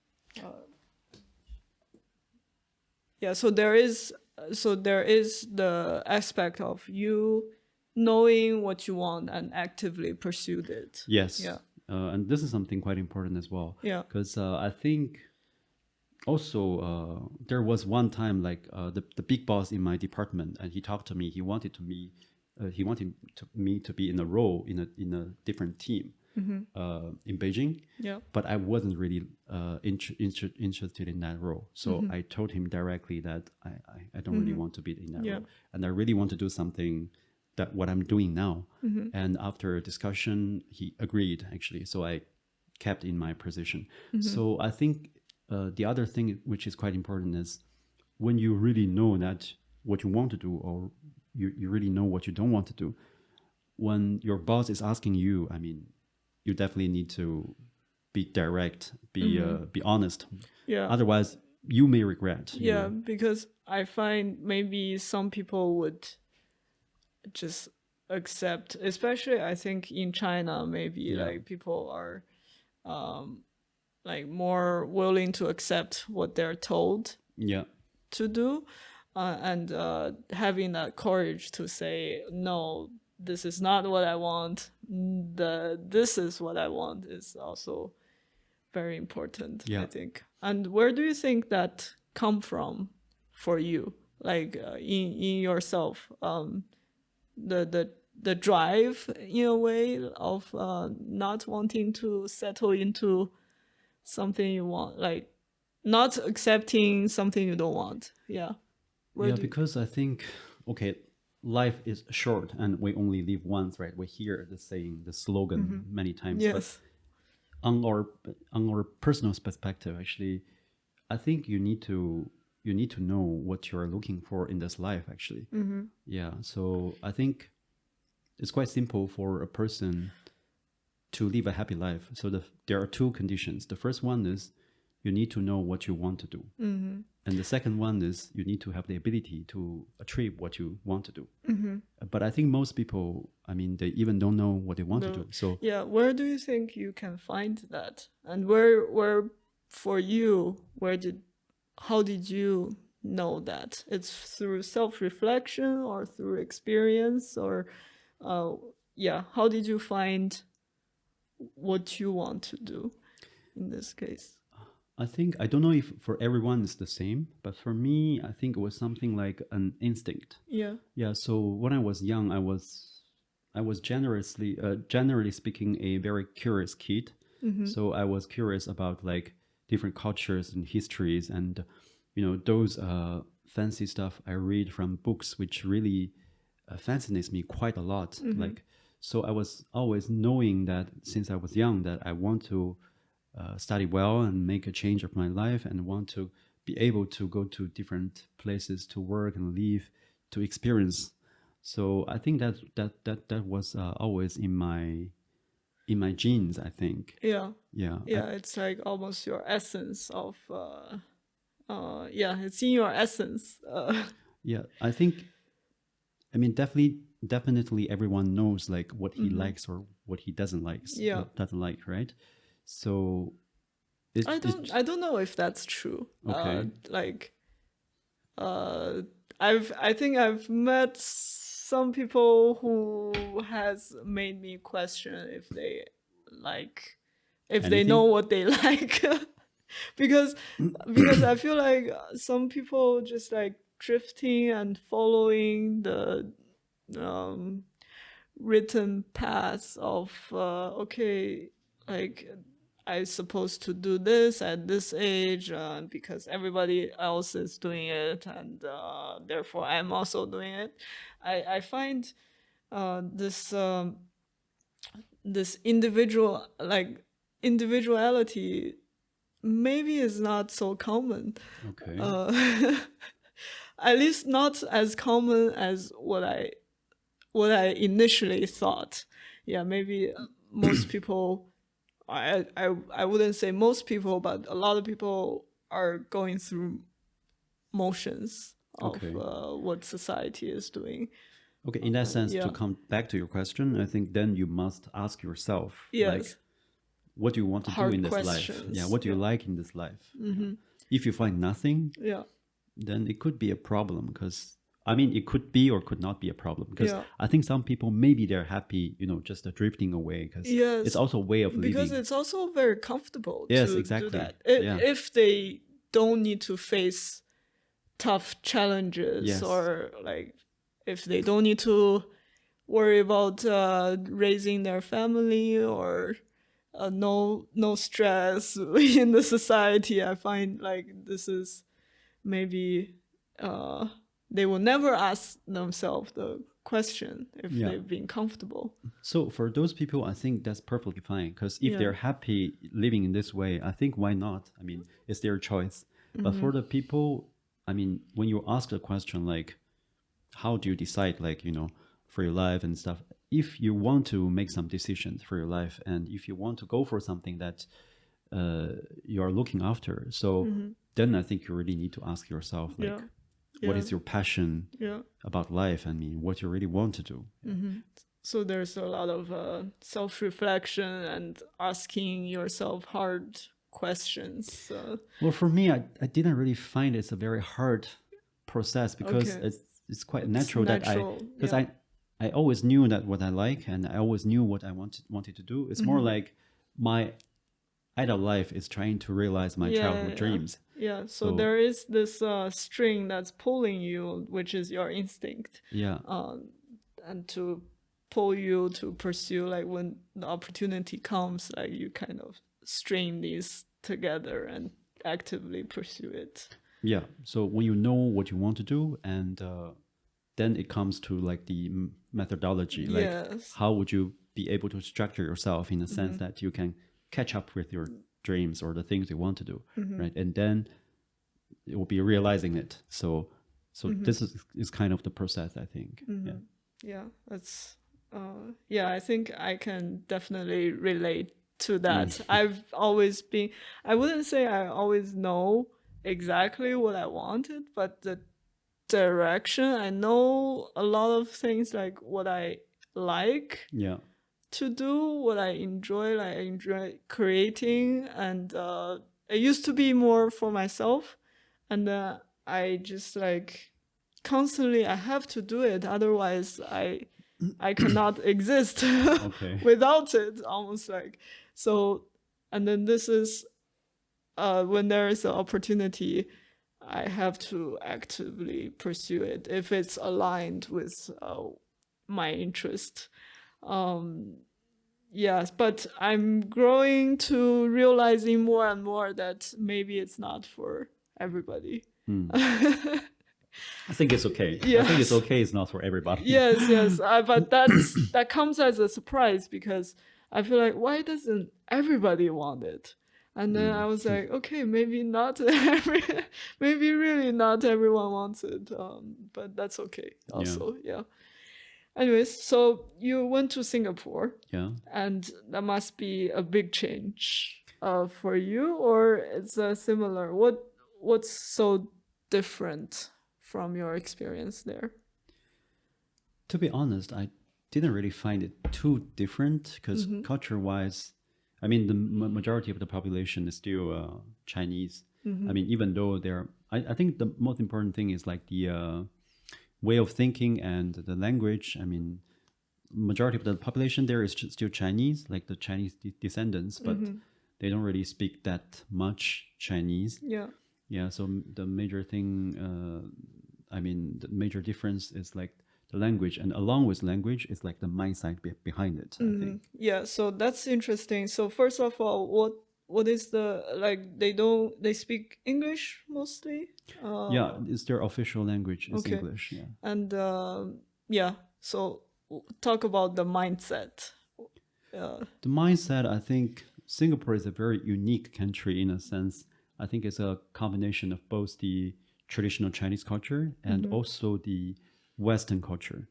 Yeah, so there is the aspect of you knowing what you want and actively pursued it. Yes. Yeah. And this is something quite important as well. Yeah. Because I think also there was one time like the big boss in my department, and he talked to me. He wanted me to be in a role in a different team in Beijing. Yeah. But I wasn't really interested in that role. So I told him directly that I don't really want to be in that role, and I really want to do something that what I'm doing now. And after a discussion, he agreed, actually. So I kept in my position. So I think the other thing which is quite important is when you really know that what you want to do, or you really know what you don't want to do, when your boss is asking you, I mean, you definitely need to be direct, be honest. Yeah. Otherwise, you may regret. Yeah, because I find maybe some people would just accept, especially I think in China, maybe like people are like more willing to accept what they're told to do, and having that courage to say no, this is not what I want, this is what I want, is also very important. I think. And where do you think that come from for you, like in yourself, the drive in a way of not wanting to settle into something you want, like not accepting something you don't want? Yeah. Because I think, okay, life is short and we only live once, right? We hear the saying, the slogan many times. Yes. But on our personal perspective, actually, I think you need to know what you are looking for in this life, actually. Yeah. So I think it's quite simple for a person to live a happy life. So there are two conditions. The first one is you need to know what you want to do. And the second one is you need to have the ability to achieve what you want to do. But I think most people, I mean, they even don't know what they want to do. So yeah, where do you think you can find that? And where for you, how did you know that? It's through self-reflection or through experience, or how did you find what you want to do in this case? I think, I don't know if for everyone it's the same, but for me, I think it was something like an instinct. Yeah. So when I was young, I was generally speaking, a very curious kid. So I was curious about like different cultures and histories, and those fancy stuff I read from books, which really fascinates me quite a lot. Like, so I was always knowing that since I was young that I want to study well and make a change of my life, and want to be able to go to different places to work and live, to experience. So I think that was always in my genes, I think. Yeah. Yeah. It's like almost your essence of it's in your essence. Yeah, I think, I mean, definitely everyone knows like what he likes or what he doesn't like, right? So I don't know if that's true. Okay. I think I've met some people who has made me question if they know what they like. because I feel like some people just like drifting and following the written paths of like I supposed to do this at this age because everybody else is doing it, and therefore I'm also doing it. I find this this individuality maybe is not so common. Okay. At least not as common as what I initially thought. Yeah, maybe most people. I wouldn't say most people, but a lot of people are going through motions of Okay. what society is doing. Okay, in that sense, yeah. to come back to your question, I think then you must ask yourself, like, Yes. what do you want to do Hard in this life? questions. Yeah, what do you Yeah. like in this life? Yeah. If you find nothing, Yeah. then it could be a problem because I mean, it could be or could not be a problem because Yeah. I think some people maybe they're happy, just drifting away because Yes. it's also a way of Because living. it's also very comfortable Yes, to exactly. do that. Yeah. If they don't need to face tough challenges, Yes. or like if they don't need to worry about raising their family, or no stress in the society, I find like this is maybe they will never ask themselves the question if Yeah. they've been comfortable. So for those people, I think that's perfectly fine because if Yeah. they're happy living in this way, I think why not? I mean, it's their choice. But for the people, I mean, when you ask the question like, how do you decide, like, for your life and stuff? If you want to make some decisions for your life, and if you want to go for something that you are looking after, so then I think you really need to ask yourself, like, Yeah. what Yeah. is your passion Yeah. about life? I mean, what you really want to do. So there's a lot of self-reflection and asking yourself hard questions. Well, for me, I didn't really find it's a very hard process because Okay. it's quite It's natural that natural, because yeah. I always knew that what I like and I always knew what I wanted to do. It's more like my adult life is trying to realize my childhood dreams. Yeah, so So- there is this string that's pulling you, which is your instinct, Yeah. and to pull you to pursue, like when the opportunity comes, like you kind of string these together and actively pursue it. Yeah. So when you know what you want to do, and then it comes to like the methodology, like Yes. how would you be able to structure yourself in a sense that you can catch up with your dreams or the things you want to do, right? And then it will be realizing it. So this is kind of the process, I think. Yeah. Yeah, that's yeah, I think I can definitely relate to that. I've always been, I wouldn't say I always know exactly what I wanted, but the direction, I know a lot of things, like what I like Yeah. to do, what I enjoy, like I enjoy creating, and it used to be more for myself, and I just like constantly I have to do it, otherwise I cannot exist Okay. without it, almost like. So, and then this is when there is an opportunity, I have to actively pursue it if it's aligned with my interest. Yes, but I'm growing to realizing more and more that maybe it's not for everybody. I think it's okay. I Yes. think it's okay. It's not for everybody. Yes, but that comes as a surprise, because I feel like, why doesn't everybody want it? And then I was like, okay, maybe not maybe really not everyone wants it, but that's okay also. Yeah. Anyways, so you went to Singapore, Yeah. and that must be a big change for you, or it's similar. What's so different from your experience there? To be honest, I didn't really find it too different because culture-wise, I mean, the majority of the population is still Chinese. I mean, even though I think the most important thing is like the way of thinking and the language. I mean, majority of the population there is still Chinese, like the Chinese descendants, but they don't really speak that much Chinese. Yeah. Yeah, so the major thing, I mean, the major difference is like the language, and along with language is like the mindset behind it, I think. Yeah, so that's interesting. So first of all, what is the like? They speak English mostly. Yeah, it's their official language is Okay. English. Yeah. And yeah, so talk about the mindset. The mindset, I think Singapore is a very unique country in a sense. I think it's a combination of both the traditional Chinese culture and also the Western culture.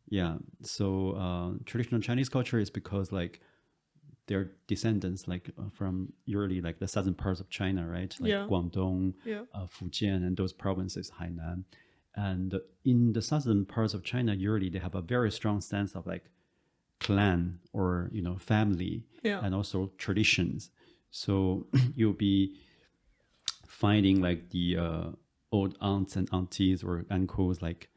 Yeah. So traditional Chinese culture is because like their descendants like from usually like the southern parts of China, right? Like Yeah. Guangdong, Yeah. Fujian, and those provinces, Hainan. And in the southern parts of China, usually they have a very strong sense of like clan or family, Yeah. and also traditions. So you'll be finding like the old aunts and aunties or uncles, like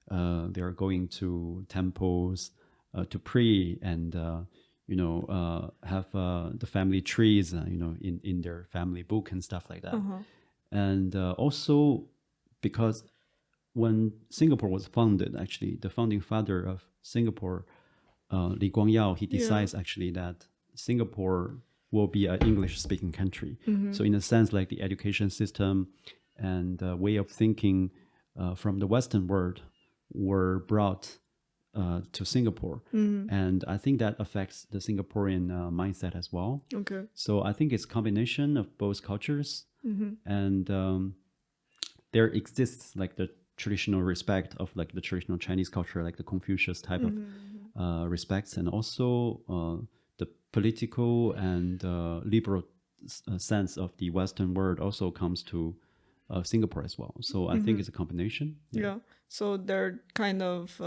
they are going to temples to pray and have the family trees in their family book and stuff like that. And also because when Singapore was founded, actually the founding father of Singapore, Li Guangyao, he decides actually that Singapore will be an English-speaking country. So in a sense, like the education system and way of thinking from the Western world were brought to Singapore, and I think that affects the Singaporean mindset as well. Okay. So I think it's a combination of both cultures, and there exists like the traditional respect of like the traditional Chinese culture, like the Confucius type of respects, and also the political and liberal sense of the Western world also comes to Singapore as well. So I think it's a combination. Yeah. So they're kind of,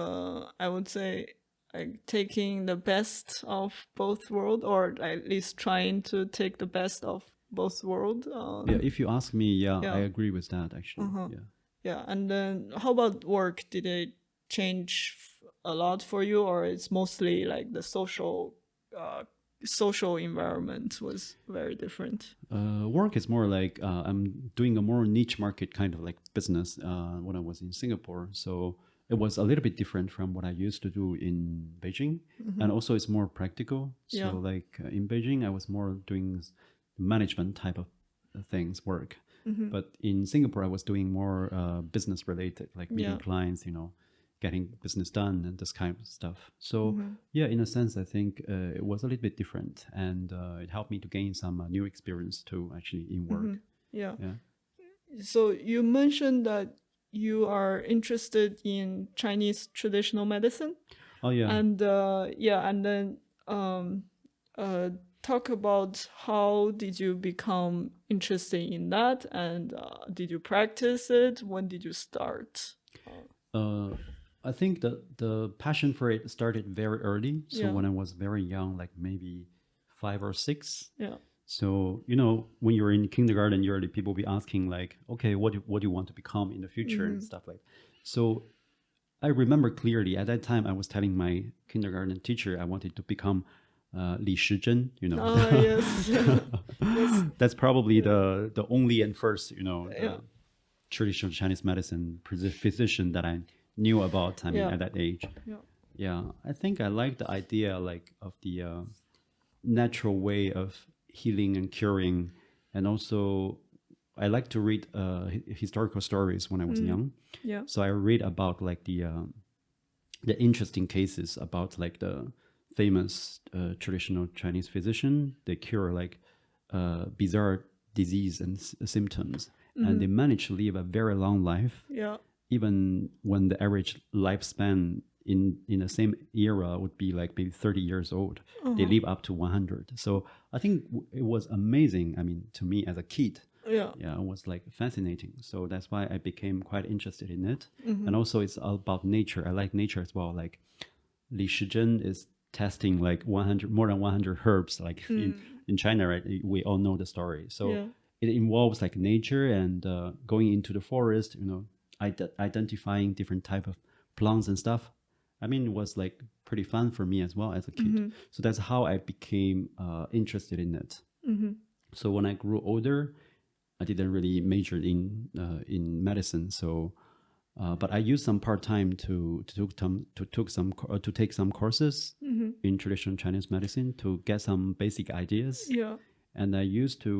I would say, like taking the best of both world, or at least trying to take the best of both world. Yeah, if you ask me, Yeah. I agree with that actually. Yeah. Yeah. And then how about work? Did it change a lot for you, or it's mostly like the social environment was very different? Work is more like I'm doing a more niche market kind of like business when I was in Singapore. So it was a little bit different from what I used to do in Beijing. And also it's more practical. So Yeah. like in Beijing, I was more doing management type of things, work. But in Singapore, I was doing more business related, like meeting clients, getting business done and this kind of stuff. So yeah, in a sense, I think it was a little bit different, and it helped me to gain some new experience too, actually in work. Yeah. Yeah. So you mentioned that you are interested in Chinese traditional medicine, Oh yeah. and and then talk about how did you become interested in that, and did you practice it? When did you start? I think the passion for it started very early. So Yeah. when I was very young, like maybe 5 or 6. Yeah. So when you're in kindergarten, usually people be asking like, okay, what do you want to become in the future and stuff like. So I remember clearly at that time I was telling my kindergarten teacher I wanted to become Li Shizhen. Oh yes. Yes. That's probably the only and first Yeah. traditional Chinese medicine physician that I knew about. I mean, Yeah. at that age. Yeah. Yeah, I think I like the idea like of the natural way of healing and curing, and also I like to read historical stories when I was young. Yeah. So I read about like the interesting cases about like the famous traditional Chinese physician. They cure like bizarre disease and symptoms, and they manage to live a very long life. Yeah. Even when the average lifespan in the same era would be like maybe 30 years old, they live up to 100. So I think it was amazing. I mean, to me as a kid, Yeah. it was like fascinating. So that's why I became quite interested in it. And also it's all about nature. I like nature as well. Like Li Shizhen is testing like more than 100 herbs, like in China, right? We all know the story. So Yeah. it involves like nature and going into the forest, identifying different type of plants and stuff. I mean, it was like pretty fun for me as well as a kid. So that's how I became interested in it. So when I grew older, I didn't really major in medicine. So, but I used some part time to take some courses in traditional Chinese medicine to get some basic ideas. Yeah. And I used to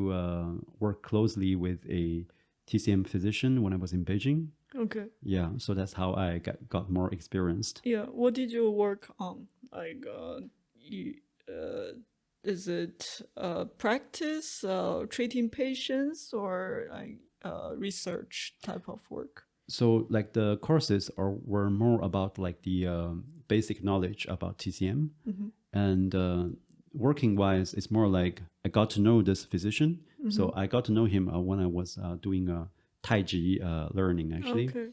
work closely with a TCM physician when I was in Beijing. Okay. Yeah, so that's how I got more experienced. Yeah. What did you work on? Like, is it practice, treating patients, or like research type of work? So like the courses were more about like the basic knowledge about TCM, and working wise, it's more like I got to know this physician. So I got to know him when I was doing Tai Chi learning actually. Okay.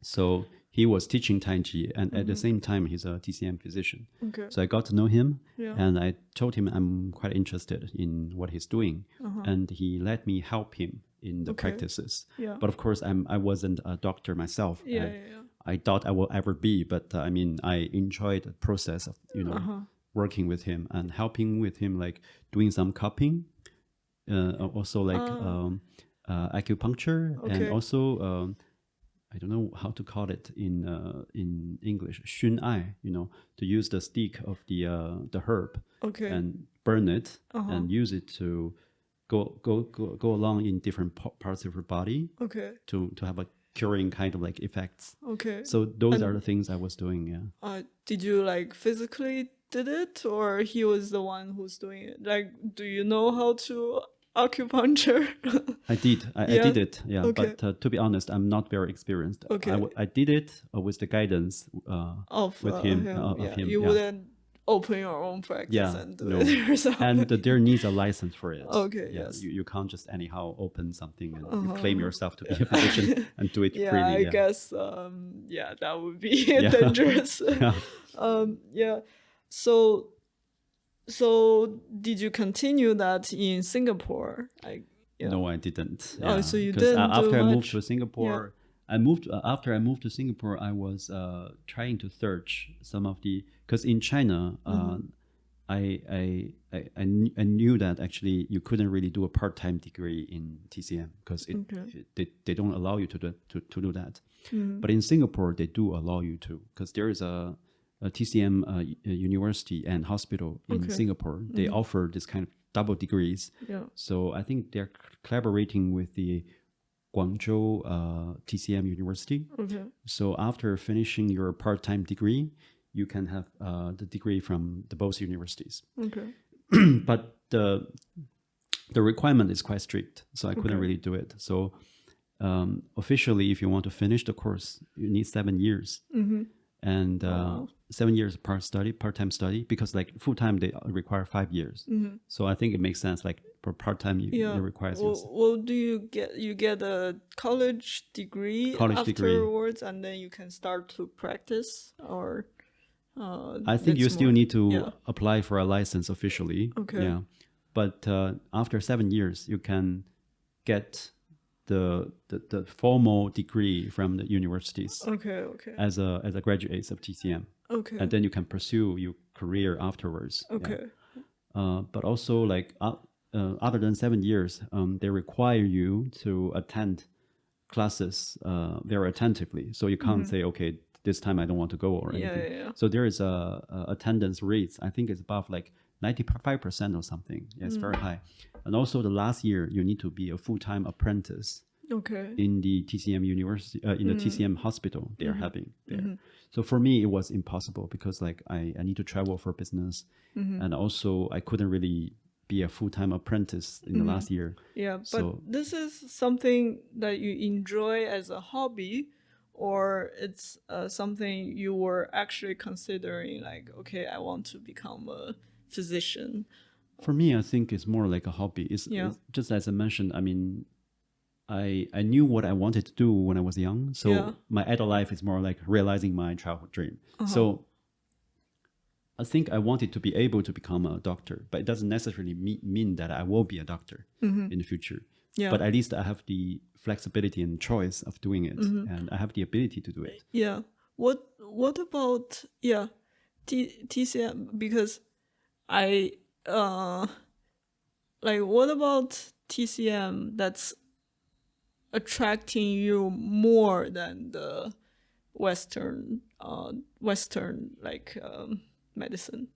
So he was teaching Tai Chi, and at the same time, he's a TCM physician. Okay. So I got to know him, Yeah. and I told him I'm quite interested in what he's doing, and he let me help him in the Okay. practices. Yeah. But of course, I wasn't a doctor myself. Yeah. and Yeah. I thought I will ever be, but I mean, I enjoyed the process of working with him and helping with him, like doing some cupping, also like acupuncture, and Okay. also. I don't know how to call it in English, 熏艾, to use the stick of the herb Okay. and burn it and use it to go along in different parts of your body Okay. to have a curing kind of like effects. Okay. So those are the things I was doing. Yeah. Did you like physically did it, or he was the one who's doing it? Like, do you know how to acupuncture? I did. I Yeah. did it. Yeah. Okay. But to be honest, I'm not very experienced. Okay. I did it with the guidance Of with him. Of yeah. him. You Yeah. wouldn't open your own practice Yeah, and do no. it yourself. And there needs a license for it. Okay, Yeah, yes. you can't just anyhow open something and you claim yourself to be a physician and do it Yeah, freely. I Yeah. guess yeah, that would be dangerous. Yeah. Yeah. So did you continue that in Singapore? Yeah. No, I didn't. Oh, Yeah. so you 'Cause didn't do after I moved much? to Singapore, I moved after I moved to Singapore, I was trying to search some of the, because in China, I knew that actually you couldn't really do a part-time degree in TCM because they don't allow you to do that. But in Singapore, they do allow you to, because there is a TCM university and hospital in Singapore. They offer this kind of double degrees. Yeah. So I think they're collaborating with the Guangzhou TCM University. Okay. So after finishing your part-time degree, you can have the degree from both universities. Okay. But the requirement is quite strict, so I couldn't really do it. So officially, if you want to finish the course, you need 7 years. And 7 years part-time study, because like full-time they require 5 years. So I think it makes sense. Like for part-time, it requires well, do you get a college degree afterwards, and then you can start to practice, or I think you still need to yeah. apply for a license officially. Okay. Yeah, but after 7 years, you can get the formal degree from the universities. Okay. As a graduate of TCM. Okay. And then you can pursue your career afterwards. Okay. Yeah. But also like other than 7 years, they require you to attend classes very attentively. So you can't say, okay, this time I don't want to go or anything. Yeah. So there is a attendance rates. I think it's above like 95% or something. Yeah, it's very high. And also the last year, you need to be a full-time apprentice. Okay. In the TCM university, in the TCM hospital they are having there. So for me, it was impossible because like I need to travel for business, and also I couldn't really be a full-time apprentice in the last year. Yeah, but this is something that you enjoy as a hobby, or it's something you were actually considering, like, okay, I want to become a physician. For me, I think it's more like a hobby. It's just as I mentioned, I mean, I knew what I wanted to do when I was young. So my adult life is more like realizing my childhood dream. So I think I wanted to be able to become a doctor, but it doesn't necessarily mean that I will be a doctor in the future. Yeah. But at least I have the flexibility and choice of doing it, and I have the ability to do it. Yeah. What about TCM? Because I like, what about TCM that's attracting you more than the Western like medicine?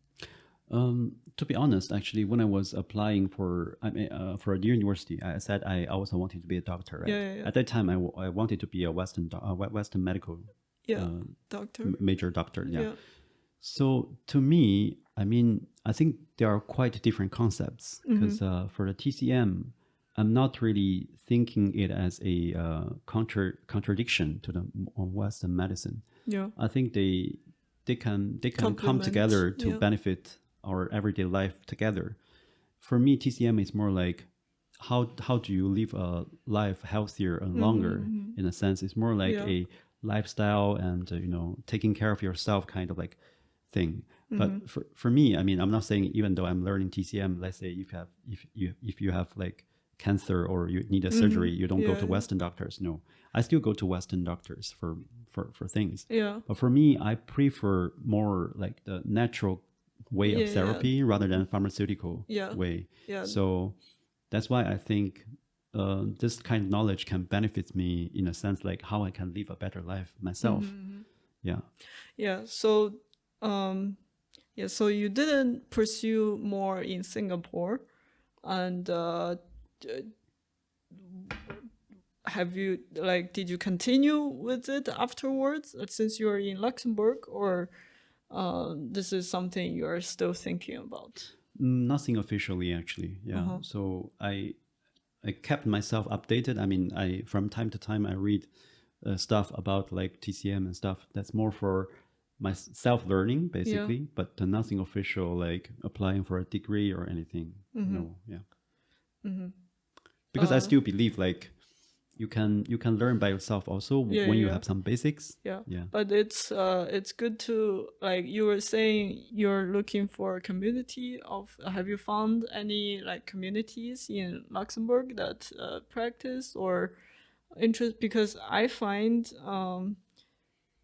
To be honest, actually, when I was applying for for a university, I said I also wanted to be a doctor. Right? Yeah, yeah, yeah. At that time, I wanted to be a Western medical Yeah, uh, doctor. major doctor. Yeah. Yeah. So to me, I mean, I think there are quite different concepts Mm-hmm. because for the TCM, I'm not really thinking it as a contradiction to the Western medicine. Yeah. I think they can come Compliment. together to Yeah. benefit our everyday life together. For me, TCM is more like how do you live a life healthier and longer? Mm-hmm. In a sense, it's more like Yeah. a lifestyle and taking care of yourself kind of like thing. Mm-hmm. But for me, I mean, I'm not saying even though I'm learning TCM, let's say if you have like cancer or you need a Mm-hmm. surgery, you don't go Yeah. to Western doctors. No, I still go to Western doctors for things. Yeah. But for me, I prefer more like the natural way of Yeah. Yeah. therapy rather than pharmaceutical Yeah. way. Yeah. So that's why I think this kind of knowledge can benefit me in a sense like how I can live a better life myself. Mm-hmm. Yeah. Yeah. So, um, yeah. So you didn't pursue more in Singapore, and have you like did you continue with it afterwards since you're in Luxembourg, or this is something you're still thinking about? Nothing officially, actually. Yeah. Uh-huh. So I kept myself updated. I mean, I from time to time I read stuff about like TCM and stuff. That's more for my self learning, Yeah. basically, but nothing official like applying for a degree or anything. Mm-hmm. No. Yeah. Mm-hmm. Because I still believe like you can learn by yourself also Yeah, when you yeah, have some basics. yeah. Yeah. But it's good to, like you were saying, you're looking for a community of. Have you found any like communities in Luxembourg that practice or interest? Because I find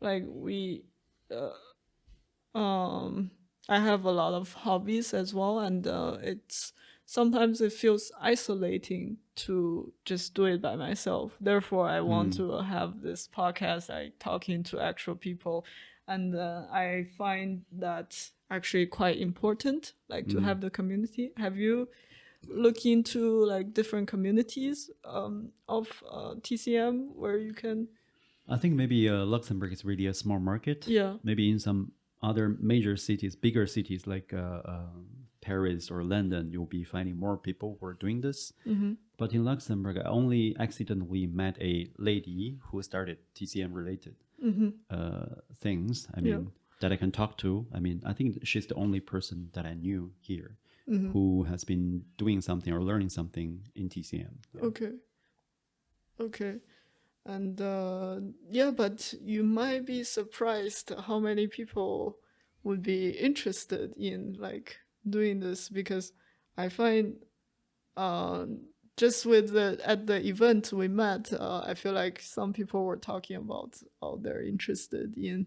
like we um I have a lot of hobbies as well, and it's sometimes it feels isolating to just do it by myself. Therefore, I want to have this podcast, like talking to actual people, and I find that actually quite important, like to have the community. Have you looked into like different communities of TCM where you can? I think maybe Luxembourg is really a small market. Yeah. Maybe in some other major cities, bigger cities like Paris or London, you'll be finding more people who are doing this. Mm-hmm. But in Luxembourg, I only accidentally met a lady who started TCM related Mm-hmm. things. I Yeah. mean, that I can talk to. I mean, I think she's the only person that I knew here Mm-hmm. who has been doing something or learning something in TCM. Yeah. Okay. Okay. And yeah, but you might be surprised how many people would be interested in like doing this, because I find just with the at the event we met, I feel like some people were talking about how they're interested in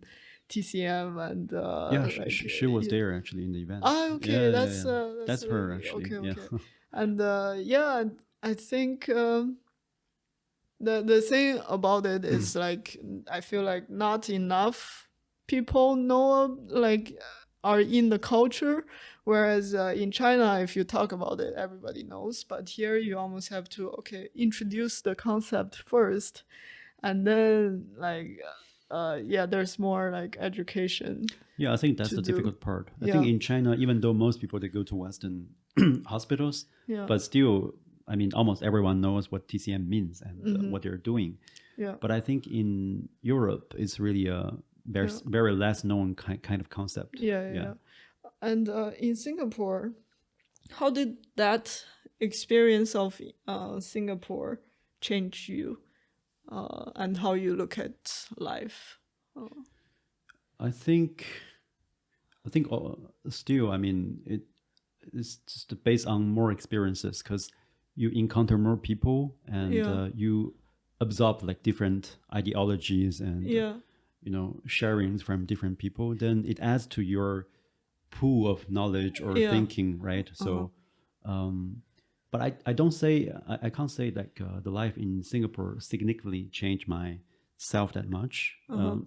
TCM and Yeah, like she was there actually in the event. ah, okay, Yeah, yeah, yeah. that's That's her really actually. okay, Yeah. okay. And yeah, I think the thing about it is like I feel like not enough people know like are in the culture, whereas in China if you talk about it everybody knows, but here you almost have to introduce the concept first, and then like yeah, there's more like education Yeah, I think that's to the do. difficult part. I think Yeah. in China, even though most people they go to Western hospitals, Yeah. but still, I mean, almost everyone knows what TCM means and Mm-hmm. what they're doing. Yeah. But I think in Europe, it's really a very, Yeah. very less known kind of concept. Yeah, yeah. And in Singapore, how did that experience of Singapore change you and how you look at life? I think, still, I mean, it's just based on more experiences because you encounter more people and Yeah. you absorb like different ideologies and Yeah. sharings from different people. Then it adds to your pool of knowledge or Yeah. thinking, right? So, but I don't say I can't say like the life in Singapore significantly changed my self that much. Uh-huh.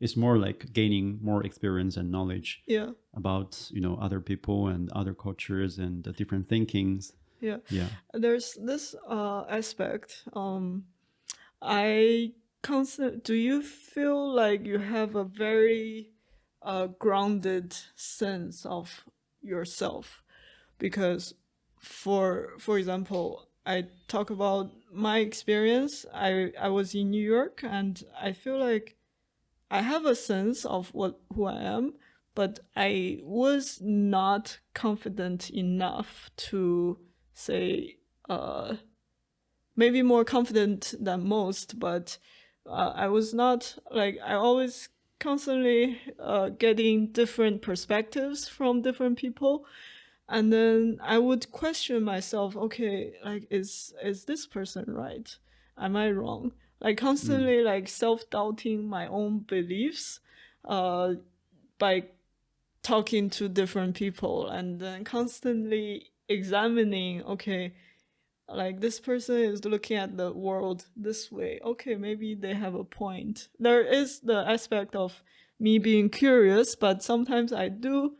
It's more like gaining more experience and knowledge Yeah. about other people and other cultures and the different thinkings. Yeah. Yeah. There's this aspect. I do you feel like you have a very grounded sense of yourself? Because for example, I talk about my experience. I was in New York, and I feel like I have a sense of who I am, but I was not confident enough to say, maybe more confident than most, but I was not like, I always constantly getting different perspectives from different people, and then I would question myself, okay, like is this person right? Am I wrong? Like constantly like self-doubting my own beliefs uh, by talking to different people, and then constantly examining, okay, like this person is looking at the world this way, okay, maybe they have a point. There is the aspect of me being curious, but sometimes I do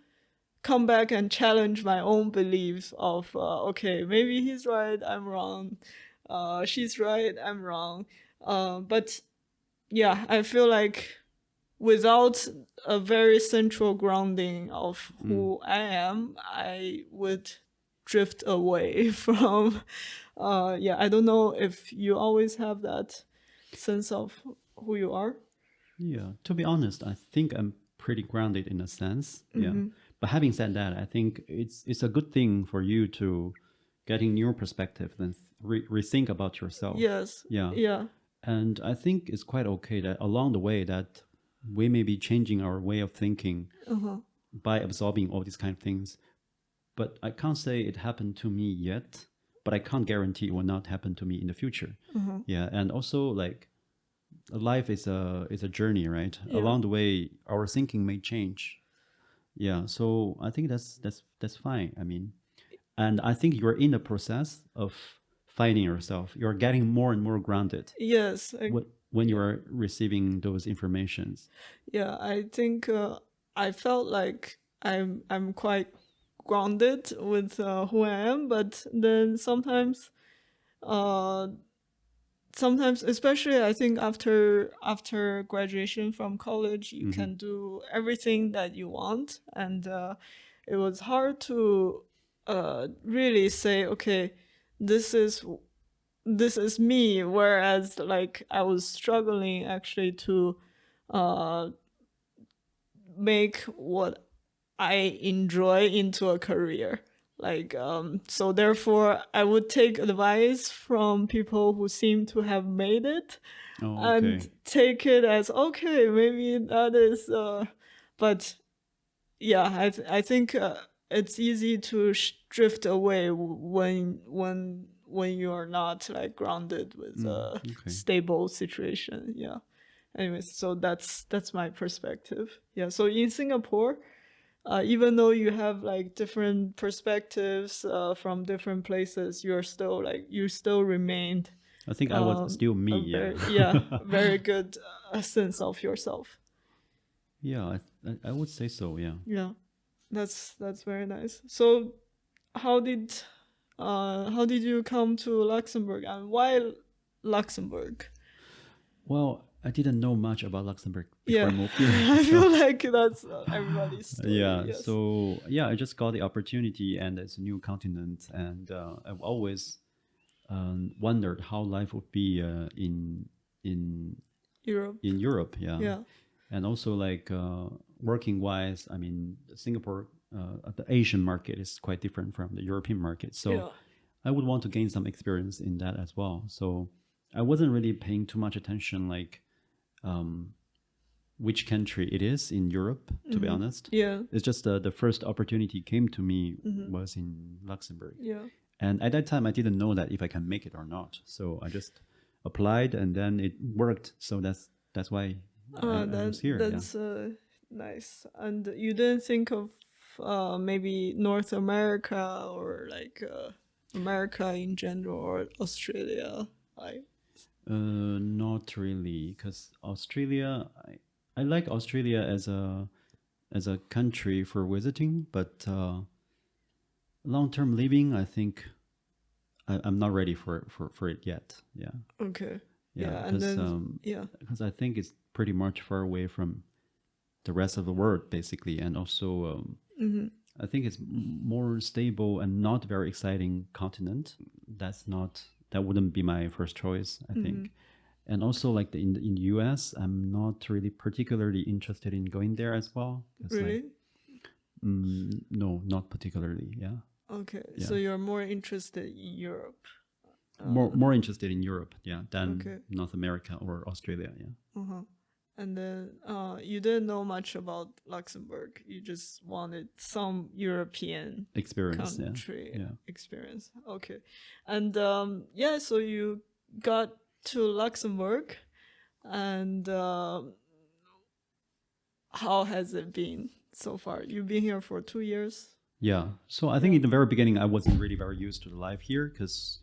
come back and challenge my own beliefs of, okay, maybe he's right, I'm wrong, she's right, I'm wrong. But yeah, I feel like without a very central grounding of who I am, I would drift away from. Yeah, I don't know if you always have that sense of who you are. Yeah, to be honest, I think I'm pretty grounded in a sense. Yeah, Mm-hmm. but having said that, I think it's a good thing for you to getting new perspective and rethink about yourself. Yes. Yeah, Yeah. and I think it's quite okay that along the way that we may be changing our way of thinking Uh-huh. by absorbing all these kind of things. But I can't say it happened to me yet. But I can't guarantee it will not happen to me in the future. Uh-huh. Yeah, and also like life is a journey, right? Yeah. Along the way, our thinking may change. Yeah, so I think that's fine. I mean, and I think you're in the process of finding yourself. You're getting more and more grounded Yes. when you are receiving those informations. Yeah, I think I felt like I'm quite grounded with who I am, but then uh, sometimes, especially I think after graduation from college, you can do everything that you want, and it was hard to really say, okay, this is this is me. Whereas like I was struggling actually to uh, make what I enjoy into a career. Like, so therefore, I would take advice from people who seem to have made it Oh, okay. and take it as, okay, maybe that is, but yeah, I think it's easy to drift away when you are not like grounded with a Okay. stable situation. Yeah. Anyways, so that's my perspective. Yeah. So in Singapore, even though you have like different perspectives from different places, you still remained I think I was still me. a Yeah. very good sense of yourself. Yeah, I would say so. Yeah. Yeah, that's very nice. So how did you come to Luxembourg, and why Luxembourg? Well, I didn't know much about Luxembourg before Yeah, I moved here. I So, feel like that's everybody's story. yeah. Yes. So, yeah, I just got the opportunity, and it's a new continent. And I've always wondered how life would be in Europe. in Europe. Yeah. Yeah. And also, like working wise, I mean, Singapore, the Asian market is quite different from the European market. So, Yeah. I would want to gain some experience in that as well. So I wasn't really paying too much attention, like which country it is in Europe, to be honest. Yeah. It's just the first opportunity came to me was in Luxembourg. Yeah. And at that time, I didn't know that if I can make it or not. So I just applied and then it worked. So that's why I was here. That's nice. And you didn't think of maybe North America or like America in general, or Australia, like Not really, because Australia, I like Australia as a country for visiting, but long-term living, I think I'm not ready for it yet. Yeah, Okay. yeah, Yeah, and then yeah. because I think it's pretty much far away from the rest of the world, basically, and also I think it's more stable and not very exciting continent. That wouldn't be my first choice, I think. And also, like in the US, I'm not really particularly interested in going there as well. It's like, Really? no, not particularly. Yeah, Okay. yeah. So you're more interested in Europe. More interested in Europe, yeah, than Okay. North America or Australia. Yeah. Uh-huh. And then you didn't know much about Luxembourg. You just wanted some European Experience, yeah, country yeah. experience. Okay. And yeah, so you got to Luxembourg, and how has it been so far? You've been here for 2 years. Yeah. So I think in the very beginning, I wasn't really very used to the life here because,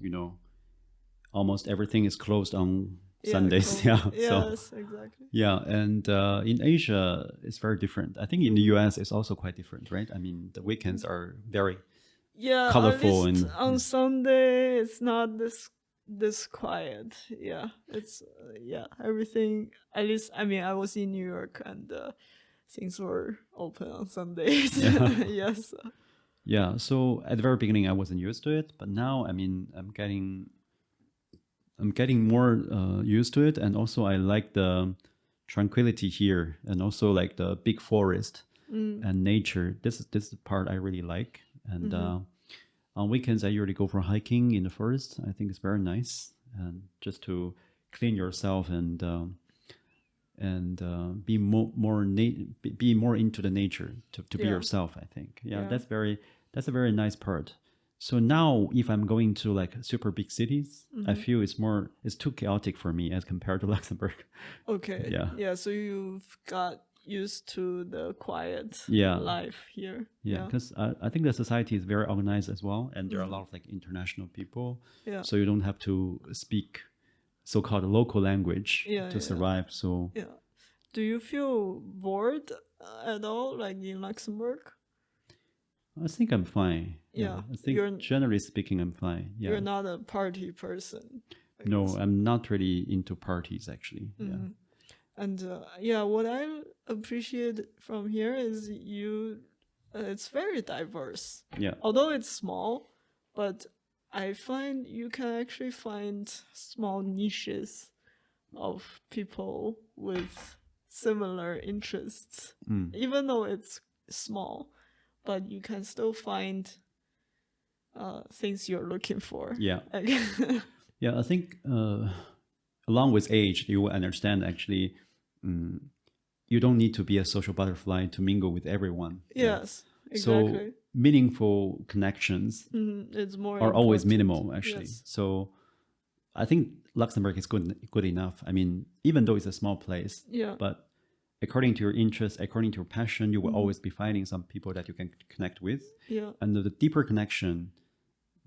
almost everything is closed on Sundays. Cool. Yeah. So, Yes, exactly. yeah. And in Asia, it's very different. I think in the US, it's also quite different, right? I mean, the weekends are very Yeah, colorful at least and on Sunday it's not this quiet. Yeah, it's yeah, everything. At least I mean I was in New York, and things were open on Sundays. Yeah. Yes. yeah. So at the very beginning, I wasn't used to it, but now, I mean, I'm getting more used to it, and also I like the tranquility here, and also like the big forest and nature. This is the part I really like. And on weekends, I usually go for hiking in the forest. I think it's very nice, and just to clean yourself and be be more into the nature to be Yeah. yourself. I think, yeah, Yeah. that's a very nice part. So now, if I'm going to like super big cities, I feel it's too chaotic for me as compared to Luxembourg. Okay. Yeah. Yeah. So you've got used to the quiet Yeah. life here. Yeah, because I think the society is very organized as well, and there are a lot of like international people. Yeah. So you don't have to speak so-called local language Yeah, to yeah. survive. So Yeah. Do you feel bored at all, like in Luxembourg? I think I'm fine. Yeah, I think generally speaking, I'm fine. Yeah. You're not a party person. I No, guess. I'm not really into parties actually. Yeah. And yeah, what I appreciate from here is it's very diverse. Yeah. Although it's small, but I find you can actually find small niches of people with similar interests, even though it's small, but you can still find things you're looking for. Yeah. Yeah, I think along with age, you will understand actually you don't need to be a social butterfly to mingle with everyone. Yes, exactly. So meaningful connections It's more are always important. minimal actually. Yes. So I think Luxembourg is good enough. I mean, even though it's a small place, Yeah. but according to your interest, according to your passion, you will always be finding some people that you can connect with. Yeah. And the deeper connection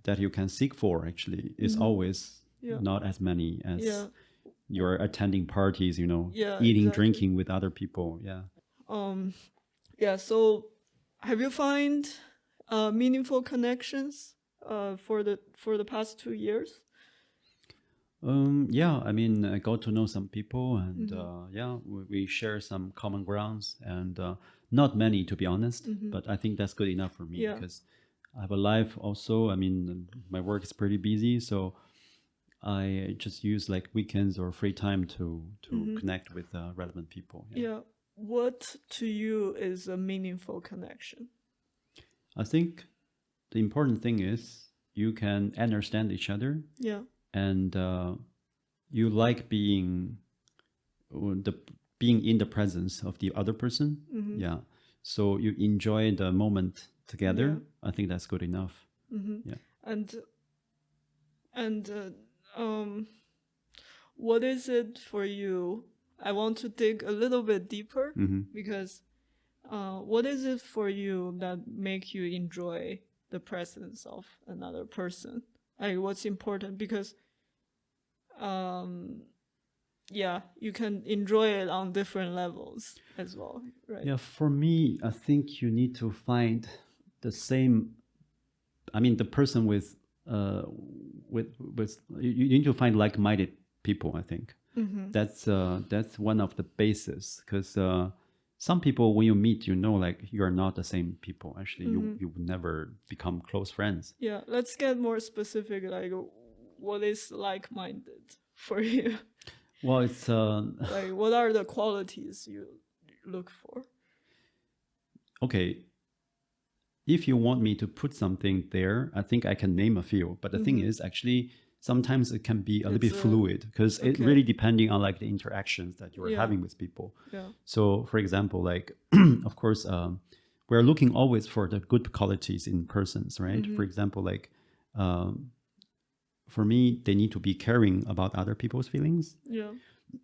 that you can seek for actually is always not as many as you're attending parties, eating, exactly. drinking with other people. Yeah. Yeah. So, have you find meaningful connections for the past 2 years? Yeah, I mean, I got to know some people, and yeah, we share some common grounds, and not many, to be honest, but I think that's good enough for me because I have a life also. I mean, my work is pretty busy, so I just use like weekends or free time to connect with relevant people. Yeah. What to you is a meaningful connection? I think the important thing is you can understand each other. Yeah. And you like being in the presence of the other person. Yeah. So you enjoy the moment together. I think that's good enough. Yeah. And what is it for you? I want to dig a little bit deeper because what is it for you that make you enjoy the presence of another person? Like, what's important? Because um, yeah, you can enjoy it on different levels as well, right? Yeah, for me, I think you need to find the same. I mean, the person with you need to find like-minded people. I think that's one of the bases, because some people, when you meet, you know, like you are not the same people. Actually, you would never become close friends. Yeah, let's get more specific. Like, what is like-minded for you? Well, it's Like, what are the qualities you look for? okay. If you want me to put something there, I think I can name a few. But the thing is, actually, sometimes it can be a little bit fluid, because it really depending on like the interactions that you're having with people. Yeah. So, for example, like of course, we're looking always for the good qualities in persons, right? For example, like for me, they need to be caring about other people's feelings, Yeah.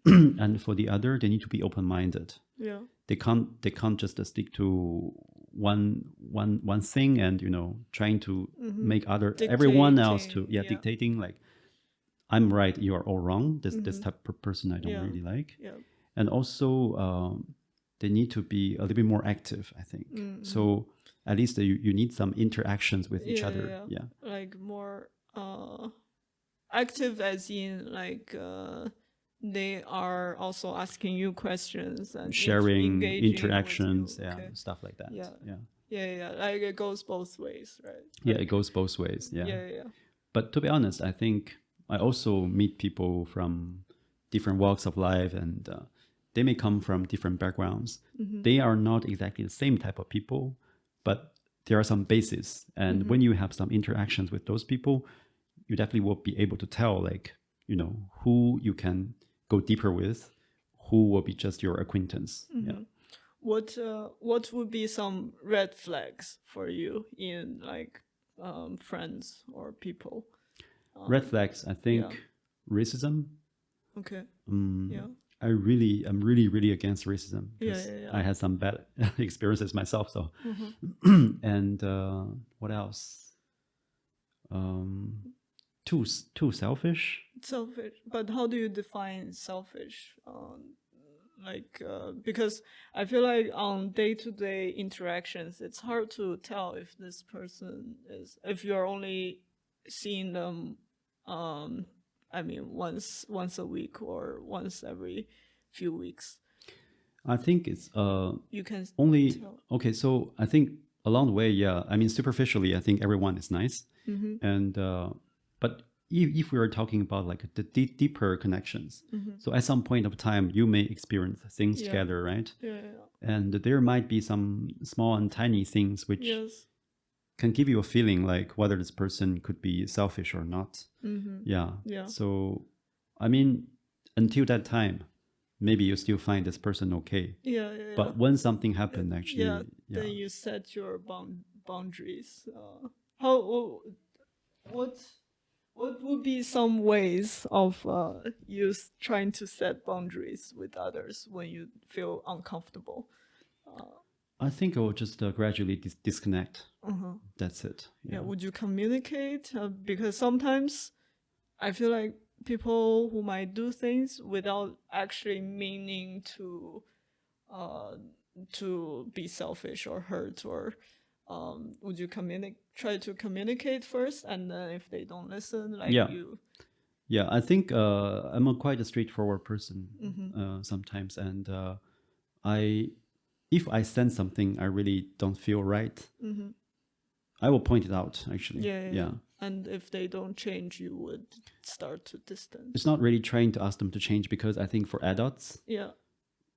and for the other, they need to be open-minded. Yeah. They can't just stick to one thing, and trying to make everyone else to dictating, like I'm right, you are all wrong. This type of person I don't really like. Yeah. And also they need to be a little bit more active, I think. So at least you need some interactions with each other. Yeah. Like more active, as in like they are also asking you questions and Sharing engaging interactions, with you. yeah, stuff like that. Yeah. Like it goes both ways, right? Yeah, it goes both ways. Yeah. But to be honest, I think I also meet people from different walks of life, and they may come from different backgrounds. They are not exactly the same type of people, but there are some bases. And when you have some interactions with those people, you definitely will be able to tell, like, who you can go deeper with, who will be just your acquaintance. Yeah. What would be some red flags for you in like friends or people? Red flags, I think, racism. Okay. Yeah. I'm really against racism, because I had some bad experiences myself. So, and what else? Too selfish. Selfish, but how do you define selfish? Because I feel like on day-to-day interactions, it's hard to tell if this person is, if you're only seeing them, I mean, once a week or once every few weeks. I think it's You can only tell. okay. So I think along the way, yeah. I mean, superficially, I think everyone is nice, and but if we are talking about like the deeper connections, so at some point of time, you may experience things together, right? Yeah. And there might be some small and tiny things which can give you a feeling like whether this person could be selfish or not. Yeah. So, I mean, until that time, maybe you still find this person okay. But when something happened, actually, then you set your boundaries. How? What would be some ways of you trying to set boundaries with others when you feel uncomfortable? I think I will just gradually disconnect. That's it. Yeah. Would you communicate? Because sometimes I feel like people who might do things without actually meaning to be selfish or hurt, or would you try to communicate first, and then if they don't listen, like you? Yeah, I think I'm quite a straightforward person sometimes, and if I sense something I really don't feel right, I will point it out, actually. Yeah. And if they don't change, you would start to distance. It's not really trying to ask them to change, because I think for adults,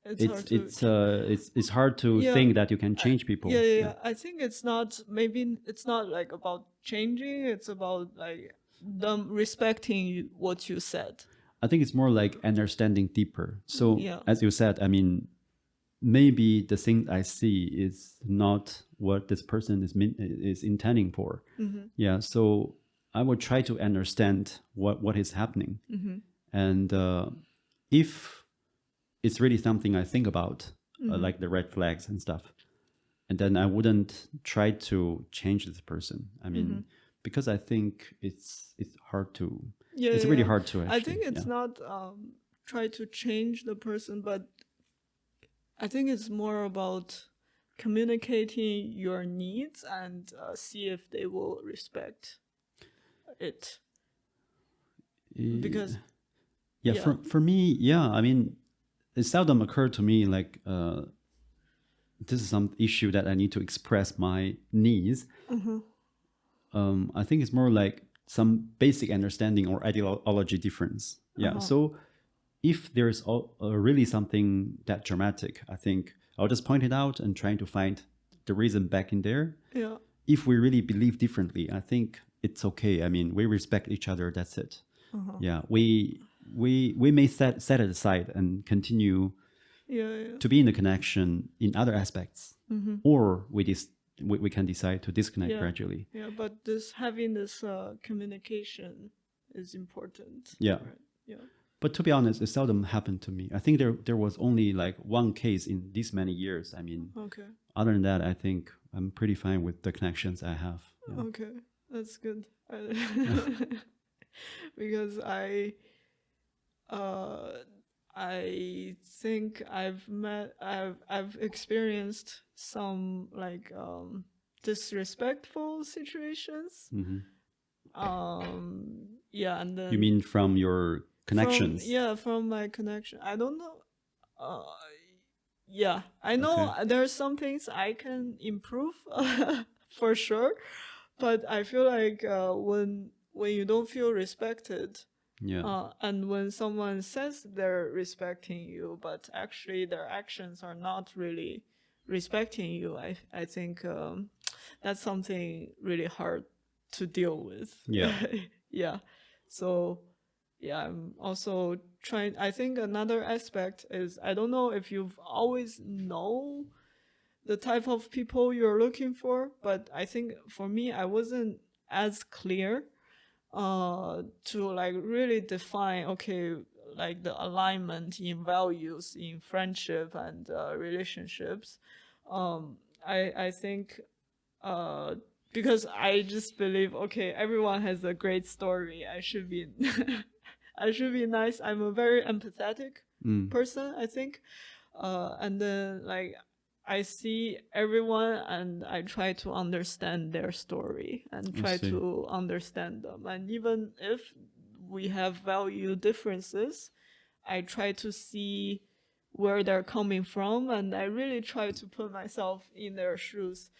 it's hard to think that you can change people. I think it's not like about changing. It's about like them respecting what you said. I think it's more like understanding deeper. So as you said, I mean, maybe the thing I see is not what this person is intending for. Yeah. So I will try to understand what is happening, and if it's really something I think about, like the red flags and stuff, and then I wouldn't try to change this person. I mean, because I think it's hard to. Yeah, it's yeah, really yeah. hard to I actually. think it's Yeah. not try to change the person, but I think it's more about communicating your needs and see if they will respect it. Because Yeah, yeah, for me, yeah, I mean, it seldom occurred to me like this is some issue that I need to express my needs. I think it's more like some basic understanding or ideology difference. Yeah. So if there's really something that dramatic, I think I'll just point it out and trying to find the reason back in there. yeah, If we really believe differently, I think it's okay. I mean, we respect each other. That's it. Yeah. We may set it aside and continue yeah, yeah. to be in the connection in other aspects, or we can decide to disconnect Yeah. gradually. Yeah, but this having this communication is important. Yeah. Right? Yeah. But to be honest, it seldom happened to me. I think there was only like one case in these many years. I mean, Okay. other than that, I think I'm pretty fine with the connections I have. Yeah. Okay, that's good. Because uh, I think I've experienced some like disrespectful situations. Yeah, and then You mean from your connections? from my connection. I don't know. Uh, yeah, I know there are some things I can improve for sure, but I feel like when you don't feel respected, Yeah. and when someone says they're respecting you, but actually their actions are not really respecting you, I think that's something really hard to deal with. Yeah. Yeah. So yeah, I'm also trying. I think another aspect is I don't know if you've always know the type of people you're looking for, but I think for me I wasn't as clear to like really define, okay, like the alignment in values in friendship and relationships. I think because I just believe, okay, everyone has a great story. I should be I should be nice. I'm a very empathetic person, I think. And then like I see everyone and I try to understand their story and try to understand them. And even if we have value differences, I try to see where they're coming from and I really try to put myself in their shoes.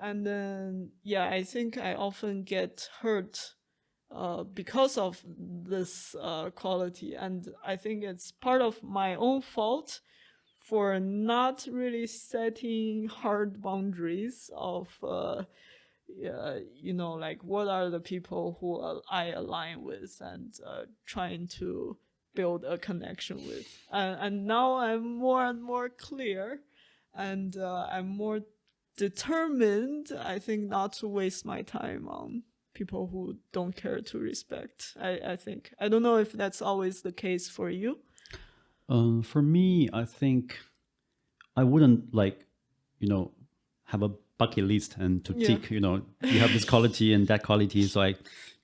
And then, yeah, I think I often get hurt because of this quality. And I think it's part of my own fault for not really setting hard boundaries of, like what are the people who I align with and trying to build a connection with. And now I'm more and more clear and I'm more determined, I think, not to waste my time on people who don't care to respect. I think. I don't know if that's always the case for you. For me, I think I wouldn't like, have a bucket list and to tick, you have this quality and that quality, so I,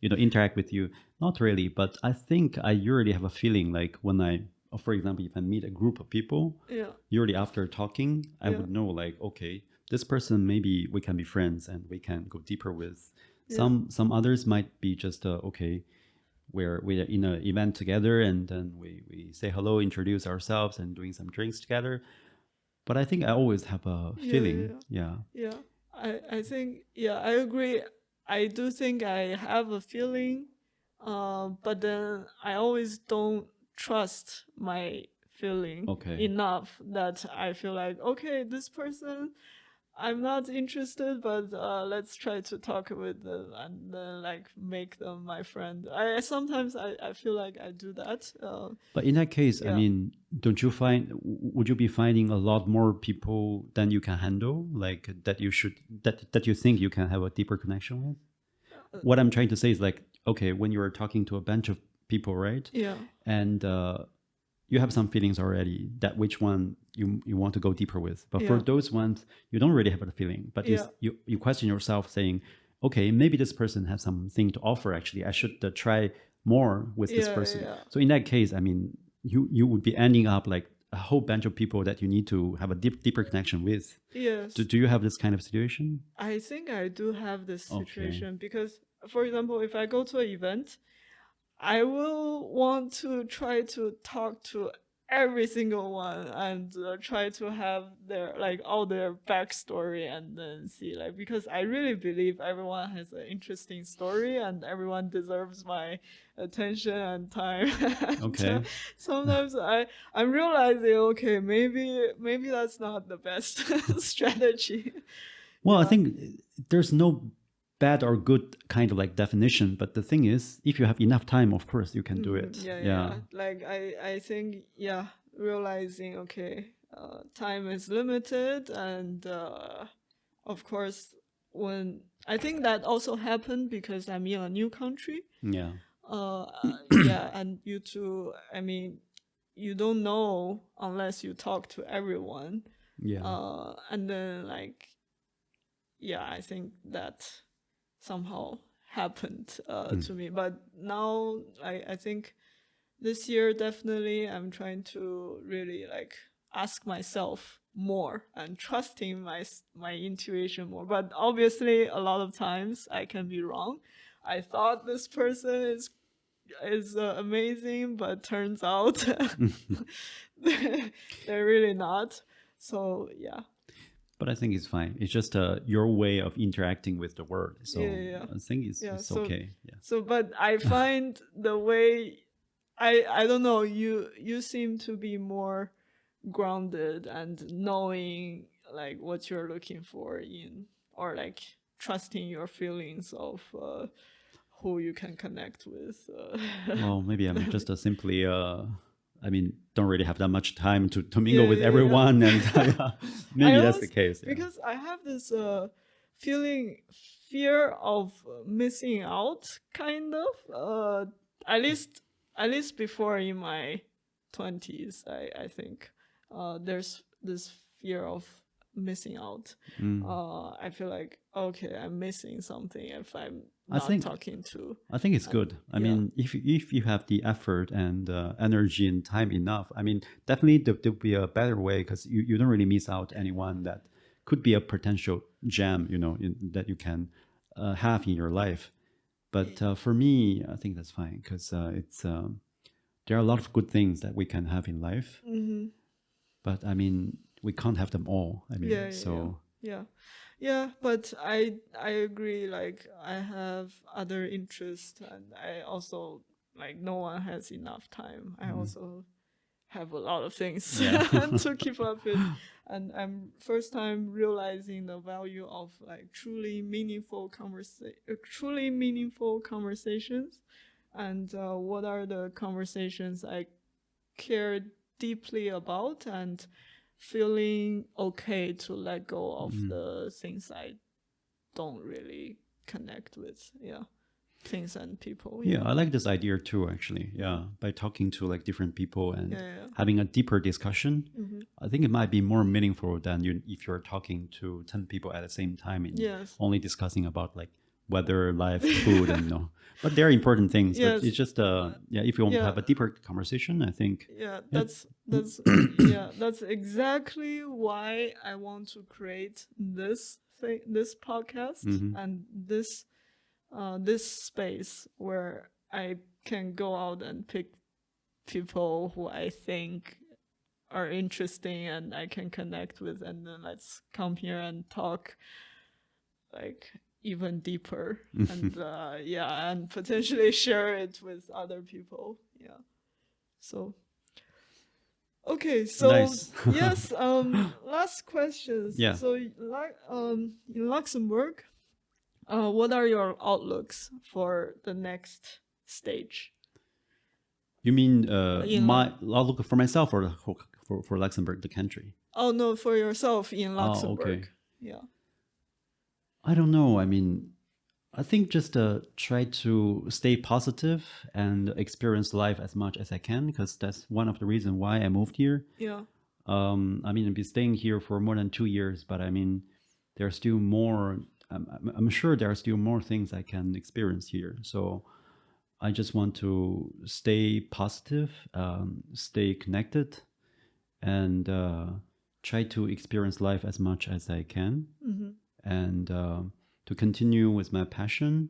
interact with you. Not really, but I think I usually have a feeling like when for example, if I meet a group of people, usually after talking, I would know like, okay, this person maybe we can be friends and we can go deeper with. Some others might be just okay, we're in an event together and then we say hello, introduce ourselves and doing some drinks together. But I think I always have a feeling. Yeah. I think, I agree. I do think I have a feeling, but then I always don't trust my feeling enough that I feel like, okay, this person, I'm not interested, but let's try to talk with them and then like make them my friend. I sometimes I feel like I do that. But in that case, I mean, would you be finding a lot more people than you can handle, like that you think you can have a deeper connection with? What I'm trying to say is like, okay, when you are talking to a bunch of people, right? Yeah. And you have some feelings already that which one you want to go deeper with. But for those ones, you don't really have a feeling, but you question yourself saying, okay, maybe this person has something to offer. Actually, I should try more with this Yeah, person. yeah. So in that case, I mean, you would be ending up like a whole bunch of people that you need to have a deeper connection with. Yes. Do you have this kind of situation? I think I do have this Okay. situation because, for example, if I go to an event, I will want to try to talk to every single one and try to have their like all their backstory and then see like because I really believe everyone has an interesting story and everyone deserves my attention and time. And Okay. sometimes I'm realizing okay maybe that's not the best strategy. Well, I Yeah. think there's no bad or good kind of like definition, but the thing is, if you have enough time, of course, you can do it. Yeah, yeah, Yeah. yeah. Like I think, yeah, realizing okay, time is limited, and of course, when I think that also happened because I'm in a new country. Yeah. Uh, yeah, and you too. I mean, you don't know unless you talk to everyone. Yeah. And then like, yeah, I think that somehow happened to me. But now I think this year definitely I'm trying to really like ask myself more and trusting my intuition more, but obviously a lot of times I can be wrong. I thought this person is amazing, but turns out they're really not. So yeah. But I think it's fine. It's just your way of interacting with the world. So Yeah, yeah, yeah. I think Yeah, it's okay. Yeah. so but I find the way I don't know, you seem to be more grounded and knowing like what you're looking for in or like trusting your feelings of who you can connect with. Well, maybe I'm just simply, I mean, don't really have that much time to mingle Yeah, with yeah, yeah. everyone. And yeah, I maybe that's the always case. Yeah. because I have this feeling fear of missing out kind of at least before in my 20s I think there's this fear of missing out. I feel like okay, I'm missing something if I'm I not think talking to. I think it's And good. I yeah. mean, if you have the effort and energy and time enough, I mean, definitely there'll be a better way because you don't really miss out anyone that could be a potential gem, that you can have in your life. But for me, I think that's fine because it's there are a lot of good things that we can have in life. Hmm. But I mean, we can't have them all. I mean, Yeah, yeah, yeah, so yeah, yeah. But I agree. Like I have other interests, and I also like no one has enough time. I also have a lot of things yeah. to keep up with, and I'm first time realizing the value of like truly meaningful conversations, and what are the conversations I care deeply about and feeling okay to let go of the things I don't really connect with. Yeah. Things and people. Yeah, Yeah. I like this idea too, actually. Yeah, by talking to like different people and Yeah. Yeah. having a deeper discussion, Mm-hmm. I think it might be more meaningful than if you're talking to 10 people at the same time and Yes. only discussing about like weather, life, food, and But they're important things. But Yes. it's just, yeah, if you want to Yeah. have a deeper conversation, I think, Yeah. yeah. That's yeah. That's exactly why I want to create this thing, this podcast, Mhm. and this space where I can go out and pick people who I think are interesting and I can connect with, and then let's come here and talk like even deeper and yeah, and potentially share it with other people. Yeah. So okay, so Nice. yes, last questions. Yeah. So like in Luxembourg, what are your outlooks for the next stage? You mean In I'll look for myself or for Luxembourg, the country? Oh no, for yourself in Oh, okay. Luxembourg. Yeah. I don't know. I mean, I think just try to stay positive and experience life as much as I can because that's one of the reasons why I moved here. Yeah. I mean, I've been staying here for more than 2 years, but I mean, there are still more. I'm sure there are still more things I can experience here. So I just want to stay positive, stay connected, and try to experience life as much as I can, and to continue with my passion.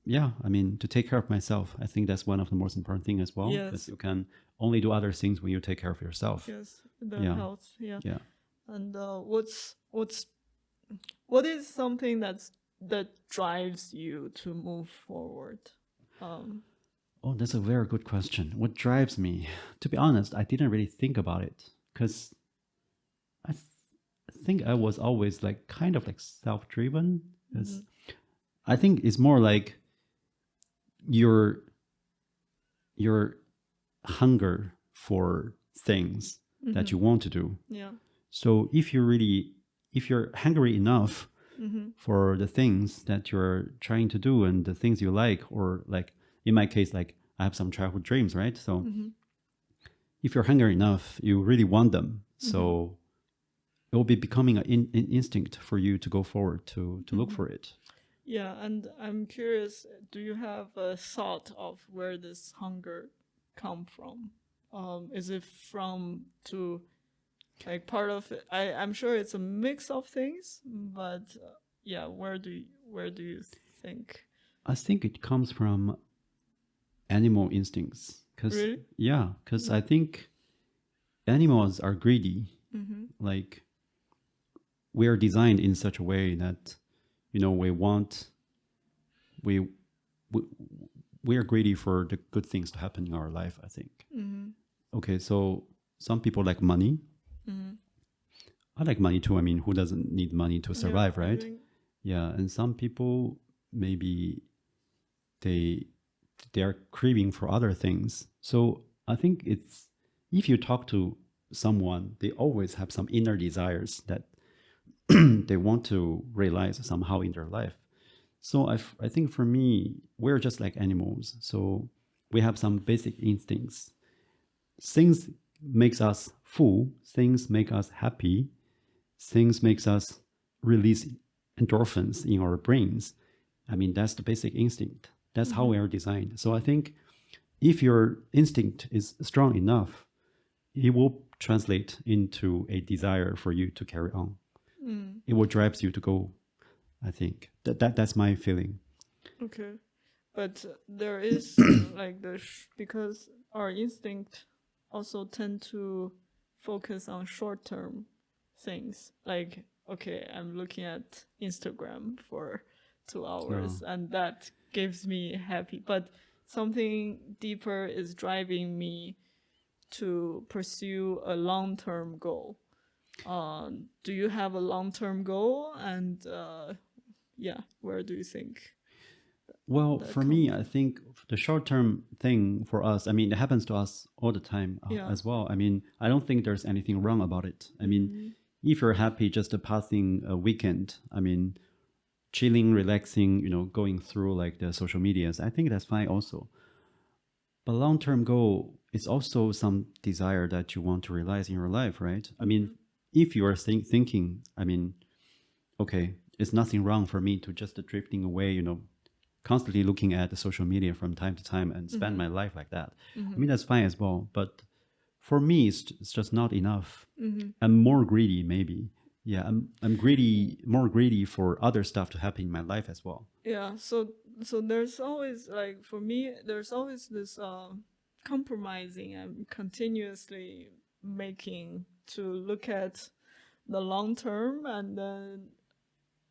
Yeah, I mean, to take care of myself. I think that's one of the most important things as well, because Yes. you can only do other things when you take care of yourself. Yes. The Yeah. health. Yeah. Yeah. And what is something that drives you to move forward? Oh, that's a very good question. What drives me? To be honest, I didn't really think about it because I think I was always like kind of like self-driven. Because I think it's more like your your hunger for things that you want to do. Yeah. So if you're hungry enough for the things that you're trying to do and the things you like, or like in my case, like I have some childhood dreams, right? So if you're hungry enough, you really want them. So it will be becoming an instinct for you to go forward to look for it. Yeah, and I'm curious, do you have a thought of where this hunger come from? Is it from to like part of it? I'm sure it's a mix of things, but yeah, where do you think? I think it comes from animal instincts. Really? Because I think animals are greedy. Like we are designed in such a way that we want we we are greedy for the good things to happen in our life, I think. Okay, so some people like money. I like money too. I mean, who doesn't need money to survive, Yeah, I right? think- Yeah, and some people maybe they are craving for other things. So I think it's if you talk to someone, they always have some inner desires that they want to realize somehow in their life. So I think for me, we're just like animals. So we have some basic instincts. Things makes us full. Things make us happy. Things makes us release endorphins in our brains. I mean, that's the basic instinct. That's how we are designed. So I think if your instinct is strong enough, it will translate into a desire for you to carry on. It will drive you to go. I think that's my feeling. Okay, but there is like because our instinct also tend to focus on short term things. Like, okay, I'm looking at Instagram for 2 hours, and that gives me happy. But something deeper is driving me to pursue a long term goal. Do you have a long term goal? And yeah, where do you think? Well, that for me, I think the short term thing for us, I mean, it happens to us all the time Yeah. as well. I mean, I don't think there's anything wrong about it. I mean, if you're happy just passing a weekend, I mean, chilling, relaxing, going through like the social medias, I think that's fine also. But long term goal is also some desire that you want to realize in your life, right? I mean, if you are thinking, I mean, okay, it's nothing wrong for me to just drifting away, constantly looking at the social media from time to time and spend my life like that. I mean, that's fine as well. But for me, it's just not enough. I'm more greedy, maybe. Yeah, I'm more greedy for other stuff to happen in my life as well. Yeah, so there's always like for me there's always this compromising I'm continuously making to look at the long term, and then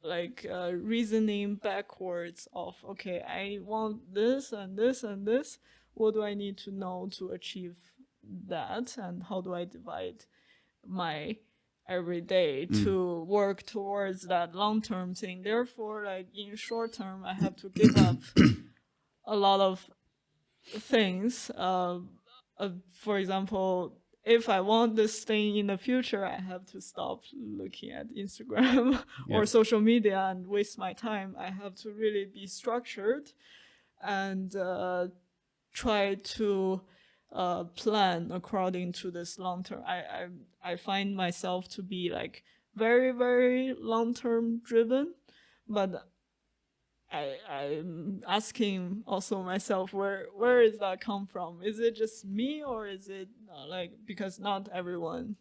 like reasoning backwards of, okay, I want this and this and this, what do I need to know to achieve that, and how do I divide my every day to work towards that long-term thing. Therefore, like in short term, I have to give up a lot of things. For example, if I want this thing in the future, I have to stop looking at Instagram or social media and waste my time. I have to really be structured and try to plan according to this long term. I find myself to be like very long term driven, but I'm asking also myself, where is that come from? Is it just me, or is it like, because not everyone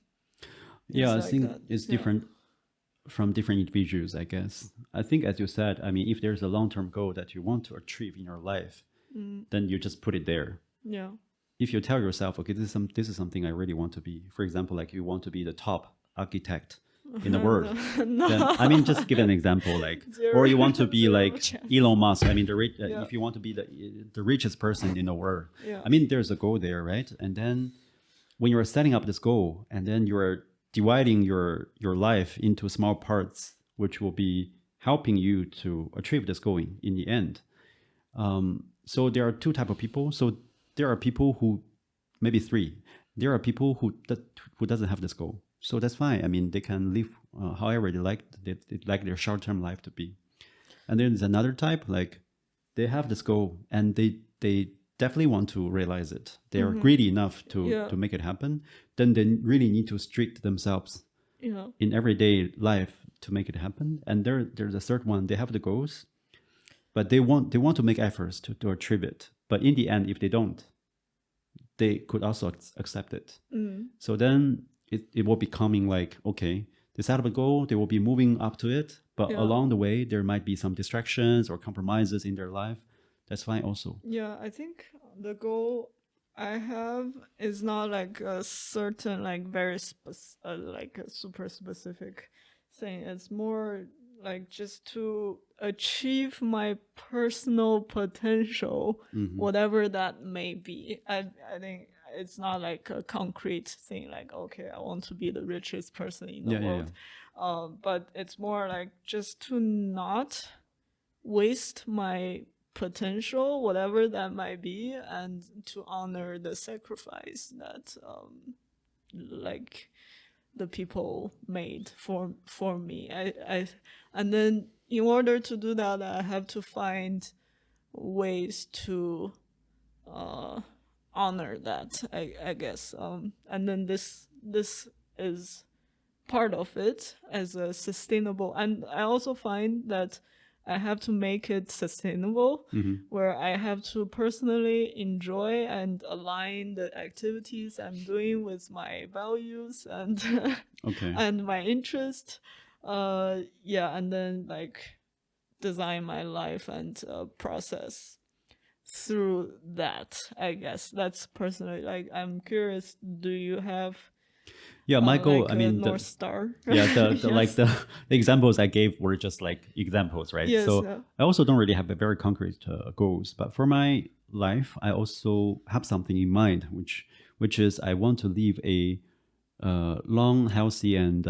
Yeah, is I like think that? it's Yeah. different from different individuals, I guess. I think, as you said, I mean, if there's a long-term goal that you want to achieve in your life, then you just put it there. Yeah. If you tell yourself, okay, this is something I really want to be. For example, like you want to be the top architect in the world, No, then I mean, no. just give an example, like, or Zero, you want to be zero like chance. Elon Musk. I mean, Yeah. if you want to be the richest person in the world, Yeah. I mean, there's a goal there, right? And then when you're setting up this goal, and then you're dividing your life into small parts, which will be helping you to achieve this goal in the end. So there are two type of people. So there are people who, maybe three. There are people who doesn't have this goal. So that's fine. I mean, they can live however they like their short term life to be. And then there's another type, like they have this goal and they definitely want to realize it. They are greedy enough Yeah. to make it happen. Then they really need to strict themselves Yeah. in everyday life to make it happen. And there's a third one. They have the goals, but they want to make efforts to achieve it. But in the end, if they don't, they could also accept it. So then it will be coming like, okay, they set up a goal, they will be moving up to it, but Yeah. along the way there might be some distractions or compromises in their life. That's fine also. Yeah, I think the goal I have is not like a certain, like like a super specific thing. It's more like just to achieve my personal potential, whatever that may be. I think it's not like a concrete thing, like, okay, I want to be the richest person in the Yeah, yeah, world. But it's more like just to not waste my potential, whatever that might be, and to honor the sacrifice that like the people made for me. And then in order to do that, I have to find ways to honor that. I guess. And then this is part of it as a sustainable, and I also find that I have to make it sustainable, where I have to personally enjoy and align the activities I'm doing with my values and Okay. and my interest. Yeah, and then like design my life and process through that. I guess that's personally, like, I'm curious, do you have Yeah, my goal, like I a mean, North Star? yeah, the like Yes. the examples I gave were just like examples, right? Yes. So I also don't really have a very concrete goals, but for my life, I also have something in mind, which is I want to live a long, healthy, and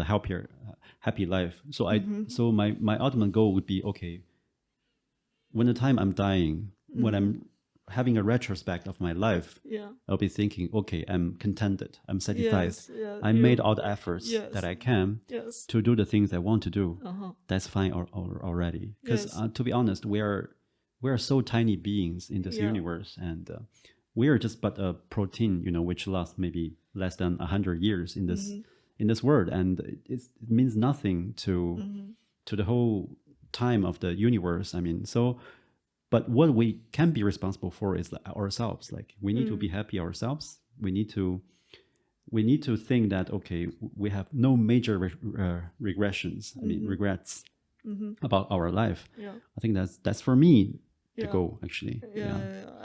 happy life. So so my ultimate goal would be, okay, when the time I'm dying, when I'm having a retrospect of my life, Yeah. I'll be thinking, okay, I'm contented, I'm satisfied, Yes. Yeah. I made all the efforts Yes. that I can Yes. to do the things I want to do. Uh-huh. That's fine already. Because Yes. to be honest, we are so tiny beings in this Yeah. universe, and we are just but a protein, which lasts maybe less than 100 years in this world, and it means nothing to the whole time of the universe. I mean, so. But what we can be responsible for is ourselves. Like we need to be happy ourselves. We need to think that, okay, we have no major regressions. I mean, regrets about our life. Yeah. I think that's for me the Yeah. goal, actually. Yeah.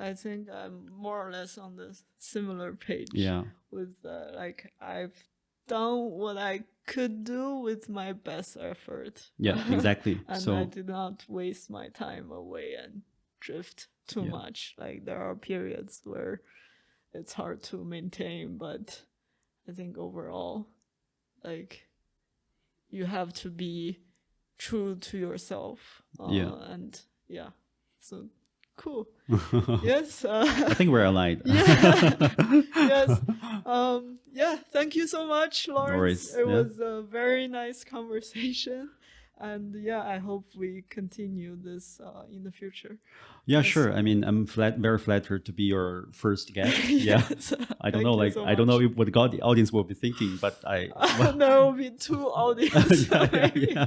I think I'm more or less on the similar page. Yeah. With like, I've done what I could do with my best effort. Yeah, exactly. And So I did not waste my time away and drift too much. Like, there are periods where it's hard to maintain, but I think overall, like, you have to be true to yourself. And yeah, so cool. Yes. I think we're aligned. Yes. Yeah. Thank you so much, Lawrence. worries. It Yeah. was a very nice conversation. And yeah, I hope we continue this in the future. Yeah, Yes. sure. I mean, I'm very flattered to be your first guest. Yeah. Yes. I don't Thank know, you like, so I don't know much. what the audience will be thinking, but well, There will be two audience, yeah, yeah, maybe. yeah.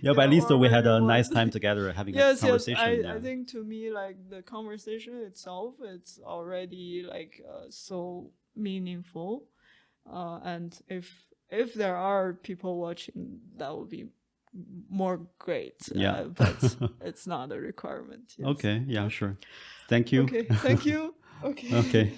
Yeah, but at least Or we had maybe a one. nice time together having a Yes, yes. conversation. I Yeah. think to me, like the conversation itself, it's already like so meaningful. And if there are people watching, that would be more great. Yeah. But it's not a requirement. Yes. Okay. Yeah, sure. Thank you. Okay. Thank you. Okay. Okay.